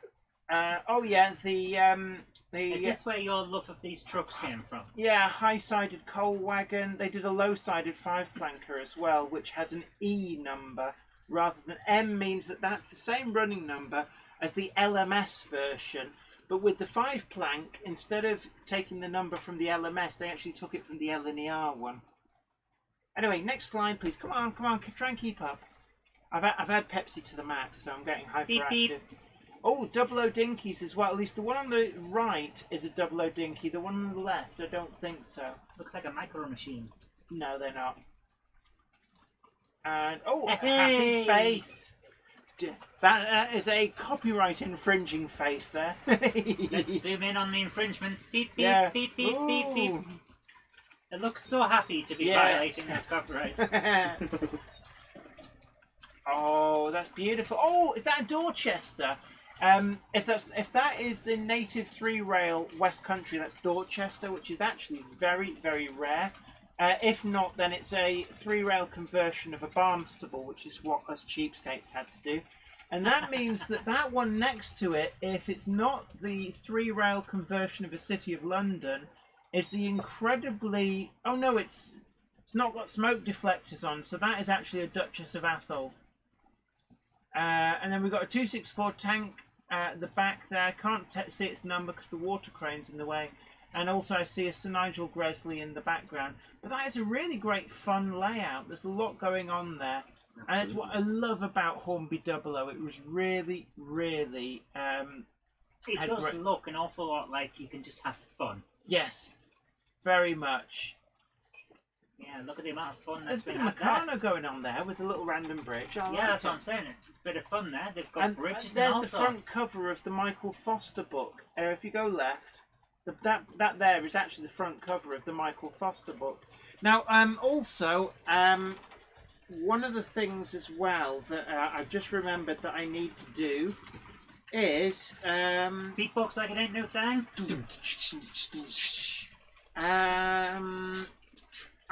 Oh yeah, Is this where your love of these trucks came from? yeah, high-sided coal wagon. They did a low-sided 5-planker as well, which has an E number rather than M, means that that's the same running number as the LMS version. But with the 5-plank, instead of taking the number from the LMS, they actually took it from the LNER one. Anyway, next slide, please. Come on, try and keep up. I've had Pepsi to the max, so I'm getting hyperactive. Beep, beep. Oh, 00 Dinkies as well. At least the one on the right is a 00 Dinky. The one on the left, I don't think so. Looks like a micro machine. No, they're not. And oh, a Hey! happy face. That is a copyright infringing face there. Let's zoom in on the infringements. Beep, beep, Yeah. beep, beep, beep, beep. Ooh. It looks so happy to be Yeah. violating those copyrights. Oh, that's beautiful. Oh, is that a Dorchester? If that is the native 3-rail West Country, that's Dorchester, which is actually very, very rare. If not, then it's a 3-rail conversion of a Barnstable, which is what us cheapskates had to do. And that means that that one next to it, if it's not the 3-rail conversion of a City of London, is the incredibly... Oh no, it's not got smoke deflectors on, so that is actually a Duchess of Atholl. And then we've got a 264 tank at the back there. Can't see its number because the water crane's in the way. And also I see a Sir Nigel Gresley in the background. But that is a really great fun layout. There's a lot going on there. And it's what I love about Hornby 00. It was really, really... It does look an awful lot like you can just have fun. Yes, very much. Yeah, look at the amount of fun There's that's been been a had there. Meccano going on there with a little random bridge. I Yeah, like that's it. what I'm saying. It's a bit of fun there. They've got And bridges and there's all the sorts. front cover of the Michael Foster book. If you go left, that there is actually the front cover of the Michael Foster book. Now, also, one of the things as well that I've just remembered that I need to do is Beatbox like it ain't no thing.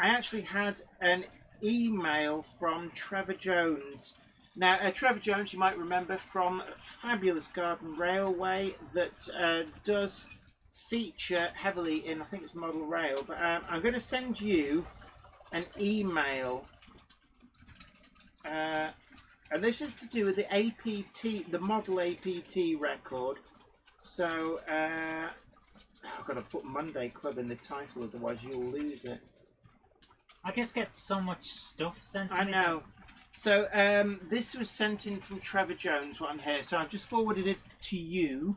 I actually had an email from Trevor Jones. Now, Trevor Jones, you might remember from Fabulous Garden Railway, that does feature heavily in, I think it's Model Rail, but I'm going to send you an email. And this is to do with the APT, the Model APT record. So, I've got to put Monday Club in the title, otherwise you'll lose it. I just get so much stuff sent to I me. know. So, this was sent in from Trevor Jones, what I'm here. So I've just forwarded it to you.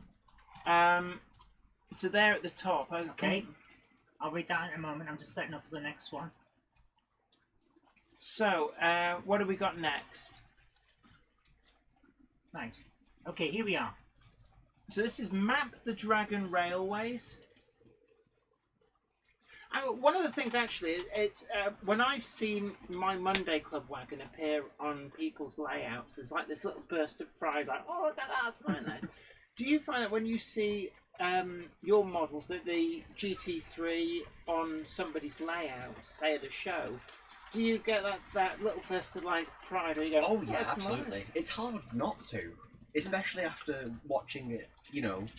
So there at the top. Okay. I'll read that in a moment. I'm just setting up for the next one. So, what have we got next? Right. Okay, here we are. So this is Map the Dragon Railways. One of the things actually, it's when I've seen my Monday Club wagon appear on people's layouts, there's like this little burst of pride, like, oh, that's mine there. Do you find that when you see your models, that the GT3 on somebody's layout, say at a show, do you get that little burst of like pride? Or you go, Oh yeah, "That's absolutely. mine." It's hard not to, especially after watching it,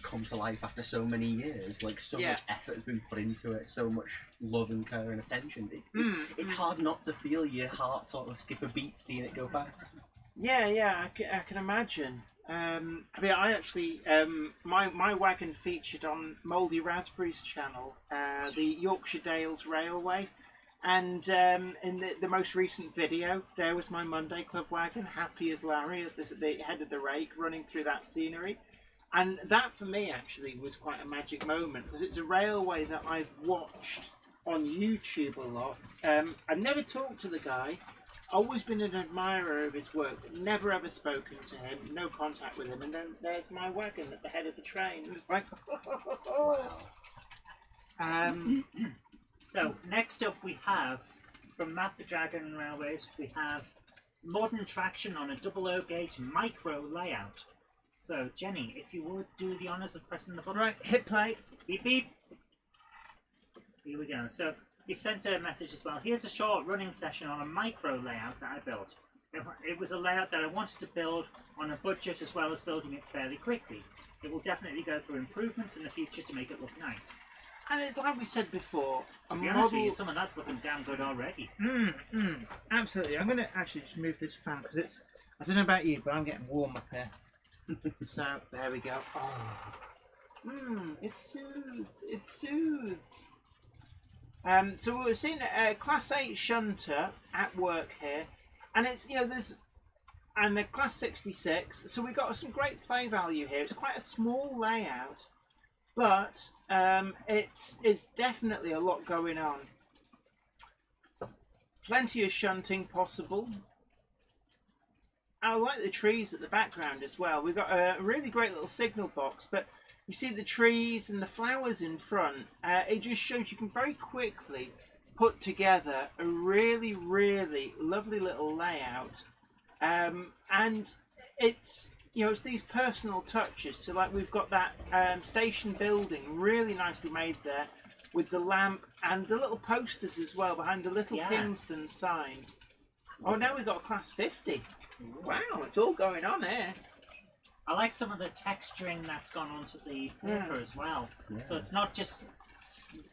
come to life after so many years. Like so Yeah. much effort has been put into it, so much love and care and attention. It's Mm. hard not to feel your heart sort of skip a beat seeing it go past. Yeah, I can imagine. I mean, I actually, my wagon featured on Mouldy Raspberries channel, the Yorkshire Dales Railway, and in the most recent video, there was my Monday Club wagon, happy as Larry at the head of the rake, running through that scenery. And that, for me, actually, was quite a magic moment, because it's a railway that I've watched on YouTube a lot. I've never talked to the guy, always been an admirer of his work, but never ever spoken to him, no contact with him, and then there's my wagon at the head of the train. It was like, So next up we have, from Map the Dragon Railways, we have modern traction on a double O gauge micro layout. So Jenny, if you would do the honours of pressing the button. right, hit play. Beep beep. Here we go. So he sent a message as well. Here's a short running session on a micro layout that I built. It was a layout that I wanted to build on a budget as well as building it fairly quickly. It will definitely go through improvements in the future to make it look nice. And it's like we said before, a To be honest with you, model. some of that's looking damn good already. Absolutely. I'm going to actually just move this fan because it's. I don't know about you, but I'm getting warm up here. So there we go. Oh, it soothes. It soothes. So we're seeing a Class 8 shunter at work here, and it's there's and a Class 66. So we've got some great play value here. It's quite a small layout, but it's definitely a lot going on. Plenty of shunting possible. I like the trees at the background as well. We've got a really great little signal box, but you see the trees and the flowers in front. It just shows you can very quickly put together a really, really lovely little layout. And it's it's these personal touches. So like we've got that station building really nicely made there with the lamp and the little posters as well behind the Little Kingston sign. Oh, now we've got a Class 50. Wow, it's all going on here. I like some of the texturing that's gone onto the paper as well. Yeah. So it's not just,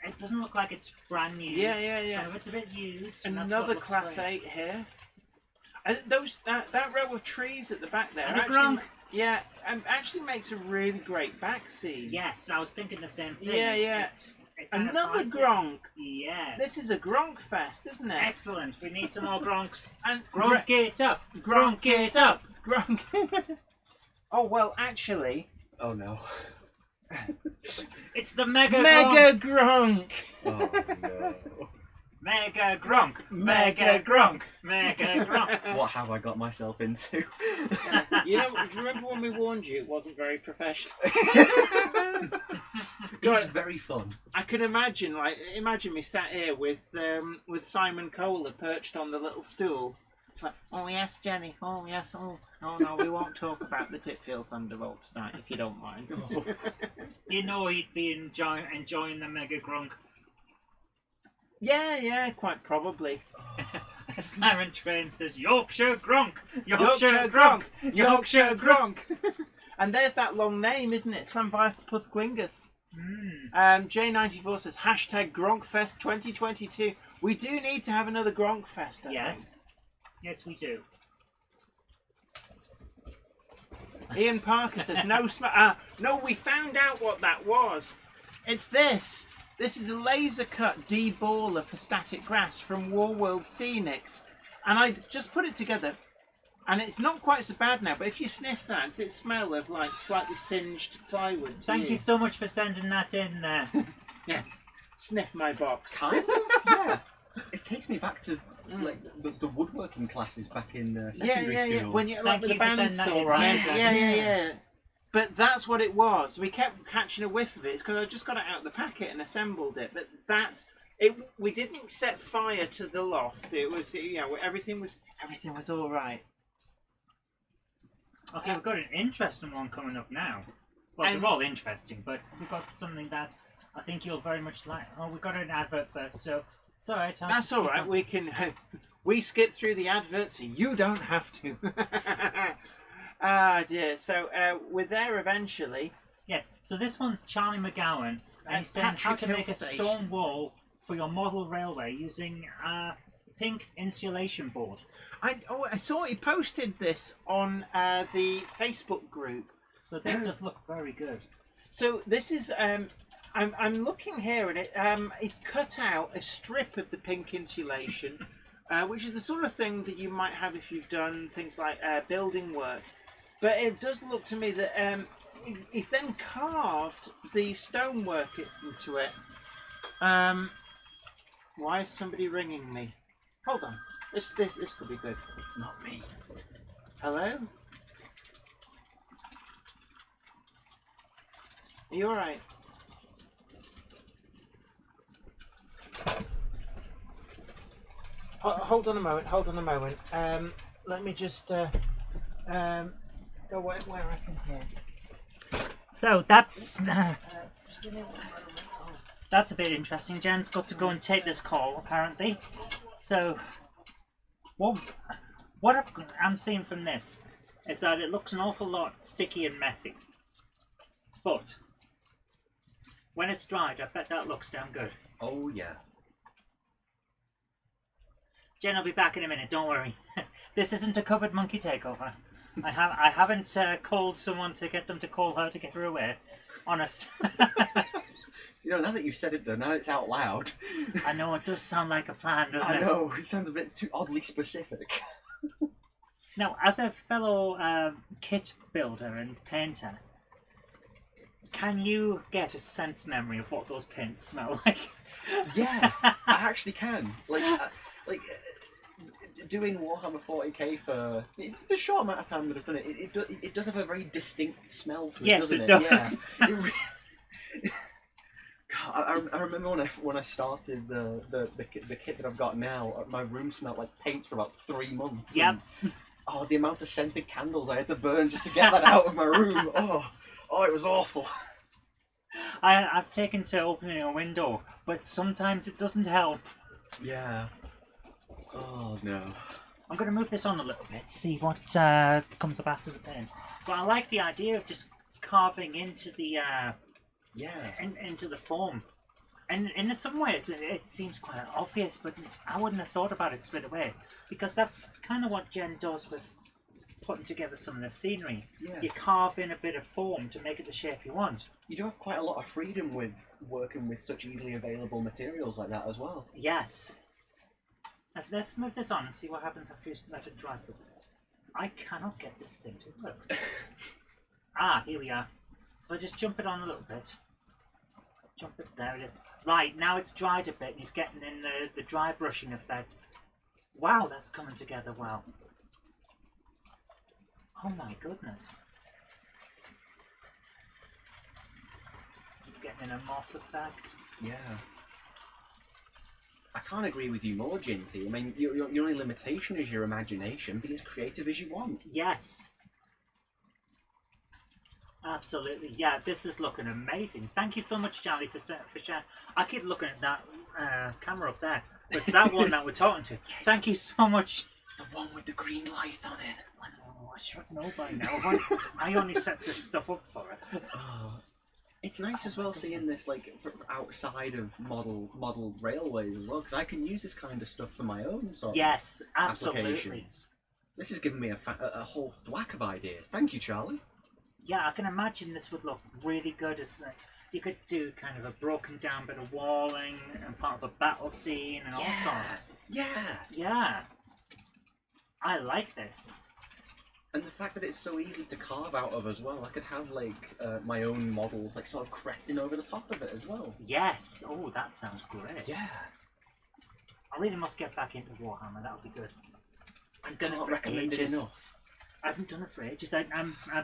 it doesn't look like it's brand new. Yeah. Some of it's a bit used. And Another that's what Class great. 8 here. And that row of trees at the back there. And a actually, gronk. Yeah, actually makes a really great back scene. Yes, I was thinking the same thing. Yeah. It kind of Another finds gronk. Yeah. This is a gronk fest, isn't it? Excellent. We need some more gronks. And Gronk it up. Gronk it up. Gronk. Oh well, actually, Oh no. It's the mega gronk. Mega Gronk. Oh no. Mega gronk. Mega gronk. Mega gronk. What have I got myself into? Do you remember when we warned you it wasn't very professional? It's very fun. I can imagine, imagine me sat here with Simon Kohler perched on the little stool. It's like, oh yes, Jenny. Oh yes. Oh no, we won't talk about the Titfield Thunderbolt tonight if you don't mind. You know he'd be enjoying the mega gronk. Yeah, quite probably. Simon Train says, Yorkshire gronk. Yorkshire Gronk. Yorkshire Gronk. And there's that long name, isn't it? Llanfairpwll Gwyngath. J94 says hashtag Gronkfest 2022. We do need to have another Gronkfest. I Yes. Yes, we do. think. Ian Parker says no we found out what that was. It's this. This is a laser cut deballer for static grass from Warworld Scenics, and I just put it together, and it's not quite so bad now. But if you sniff that, it's its smell of like slightly singed plywood. Thank you so much for sending that in there. Yeah, sniff my box. Kind of, yeah. It takes me back to like the woodworking classes back in secondary school. Yeah. When you're Thank like with you the for sending that bandsaw, in. right? Yeah. Yeah. But that's what it was. We kept catching a whiff of it because I just got it out of the packet and assembled it. But that's it. We didn't set fire to the loft. It was everything was all right. Okay, we've got an interesting one coming up now. Well, they're all interesting, but we've got something that I think you'll very much like. Oh, we've got an advert first, so it's all right. That's all right. We can We skip through the adverts so you don't have to. Ah dear. So we're there eventually. Yes, so this one's Charlie McGowan, and he's saying how to Patrick make Hill a Station. stone wall for your model railway using a pink insulation board. I saw he posted this on the Facebook group. So this does look very good. So this is I'm looking here and it he's cut out a strip of the pink insulation, which is the sort of thing that you might have if you've done things like building work. But it does look to me that he's then carved the stonework into it. Why is somebody ringing me? Hold on. This could be good. It's not me. Hello? Are you alright? Hold on a moment. Let me just go where I can hear. So that's Just give me 1 moment. Oh. that's a bit interesting. Jen's got to go and take this call apparently. So what I'm seeing from this is that it looks an awful lot sticky and messy. But when it's dried, I bet that looks damn good. Oh yeah. Jen will be back in a minute, don't worry. This isn't a cupboard monkey takeover. I haven't called someone to get them to call her to get her away. Honest. You know, now that you've said it though, now it's out loud. I know it does sound like a plan, doesn't it? I know, it sounds a bit too oddly specific. Now, as a fellow kit builder and painter, can you get a sense memory of what those paints smell like? Yeah, I actually can. Doing Warhammer 40k for the short amount of time that I've done it, it does have a very distinct smell to it, Yes, doesn't it it? does. Yeah. God, I remember when I started the kit that I've got now, my room smelled like paint for about 3 months. Yep. And, the amount of scented candles I had to burn just to get that out of my room. Oh, it was awful. I've taken to opening a window, but sometimes it doesn't help. Yeah. Oh no. I'm going to move this on a little bit, see what comes up after the paint. But I like the idea of just carving into the into the foam. And in some ways, it seems quite obvious, but I wouldn't have thought about it straight away, because that's kind of what Jen does with putting together some of the scenery. Yeah. You carve in a bit of foam to make it the shape you want. You do have quite a lot of freedom with working with such easily available materials like that as well. Yes. Let's move this on and see what happens after you let it dry for a bit. I cannot get this thing to work. Here we are. So I just jump it on a little bit. Jump it, there it is. Right, now it's dried a bit and he's getting in the dry brushing effects. Wow, that's coming together well. Oh my goodness. He's getting in a moss effect. Yeah. I can't agree with you more, Ginty. I mean, your only limitation is your imagination. Be as creative as you want. Yes. Absolutely. Yeah, this is looking amazing. Thank you so much, Charlie, for sharing. I keep looking at that camera up there. But it's that one that we're talking to. Yes. Thank you so much. It's the one with the green light on it. I know, I should know by now. I only set this stuff up for it. It's nice as well seeing this for outside of model railways as well, because I can use this kind of stuff for my own sort of absolutely. applications. This has given me a whole thwack of ideas. Thank you, Charlie. Yeah, I can imagine this would look really good as you could do kind of a broken down bit of walling and part of a battle scene and all sorts. Yeah. Yeah. I like this. And the fact that it's so easy to carve out of as well, I could have my own models sort of cresting over the top of it as well. Yes. Oh, that sounds great. Yeah. I really must get back into Warhammer. That would be good. I can't recommend it enough. I haven't done it for ages. I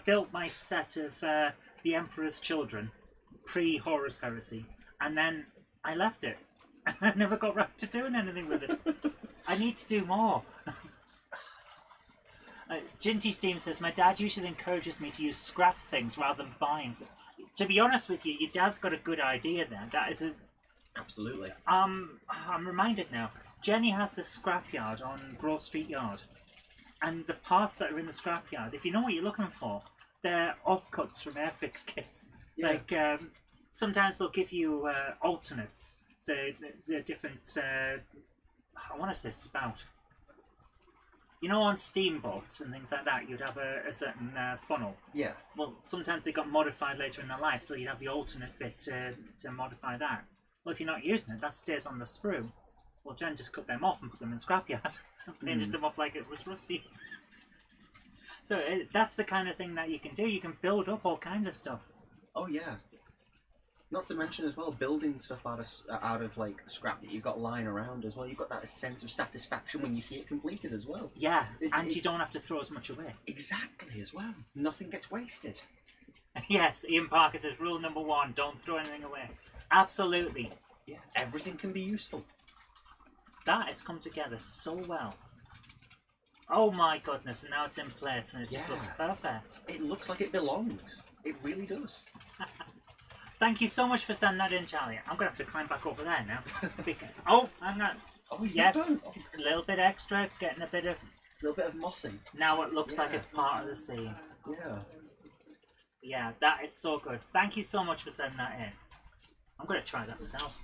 built my set of the Emperor's Children, pre-Horus Heresy, and then I left it. I never got round to doing anything with it. I need to do more. Ginty Steam says, my dad usually encourages me to use scrap things rather than buying them. To be honest with you, your dad's got a good idea there. That is a... Absolutely. I'm reminded now. Jenny has this scrapyard on Grove Street Yard, and the parts that are in the scrapyard, if you know what you're looking for, they're offcuts from Airfix kits. Yeah. Like sometimes they'll give you alternates, so they're different. I want to say spout. You know, on steamboats and things like that, you'd have a certain funnel. Yeah. Well, sometimes they got modified later in their life, so you'd have the alternate bit to modify that. Well, if you're not using it, that stays on the sprue. Well, Jen just cut them off and put them in the scrapyard and painted them up like it was rusty. So that's the kind of thing that you can do. You can build up all kinds of stuff. Oh yeah. Not to mention as well, building stuff out of like scrap that you've got lying around as well. You've got that sense of satisfaction when you see it completed as well. Yeah, and you don't have to throw as much away. Exactly as well. Nothing gets wasted. Yes, Ian Parker says rule number 1: don't throw anything away. Absolutely. Yeah, everything can be useful. That has come together so well. Oh my goodness, and now it's in place and it just looks perfect. It looks like it belongs. It really does. Thank you so much for sending that in, Charlie. I'm going to have to climb back over there now. Oh, hang on. Oh, he's Yes, not done. a little bit extra, getting a bit of... little bit of mossing. Now it looks like it's part of the scene. Yeah. Yeah, that is so good. Thank you so much for sending that in. I'm going to try that myself.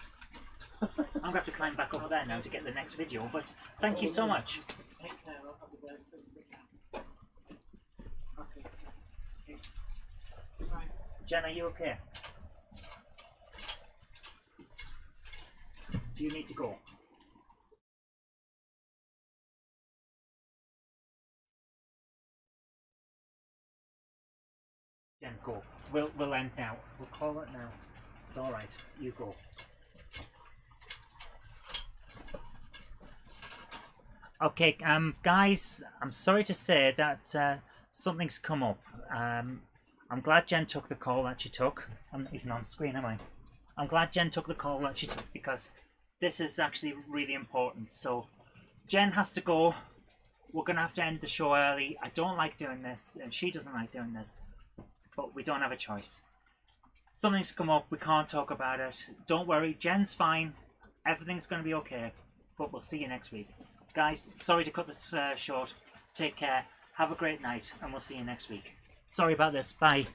I'm going to have to climb back over there now to get the next video, but thank you so much. Take care, I'll have to go and okay. Right. Jen, are you okay? Do you need to go? Jen, go. We'll end now. We'll call it now. It's all right. You go. Okay, guys, I'm sorry to say that something's come up. I'm glad Jen took the call that she took. I'm not even on screen, am I? I'm glad Jen took the call that she took because this is actually really important. So, Jen has to go. We're going to have to end the show early. I don't like doing this, and she doesn't like doing this, but we don't have a choice. Something's come up. We can't talk about it. Don't worry. Jen's fine. Everything's going to be okay, but we'll see you next week. Guys, sorry to cut this short. Take care. Have a great night, and we'll see you next week. Sorry about this. Bye.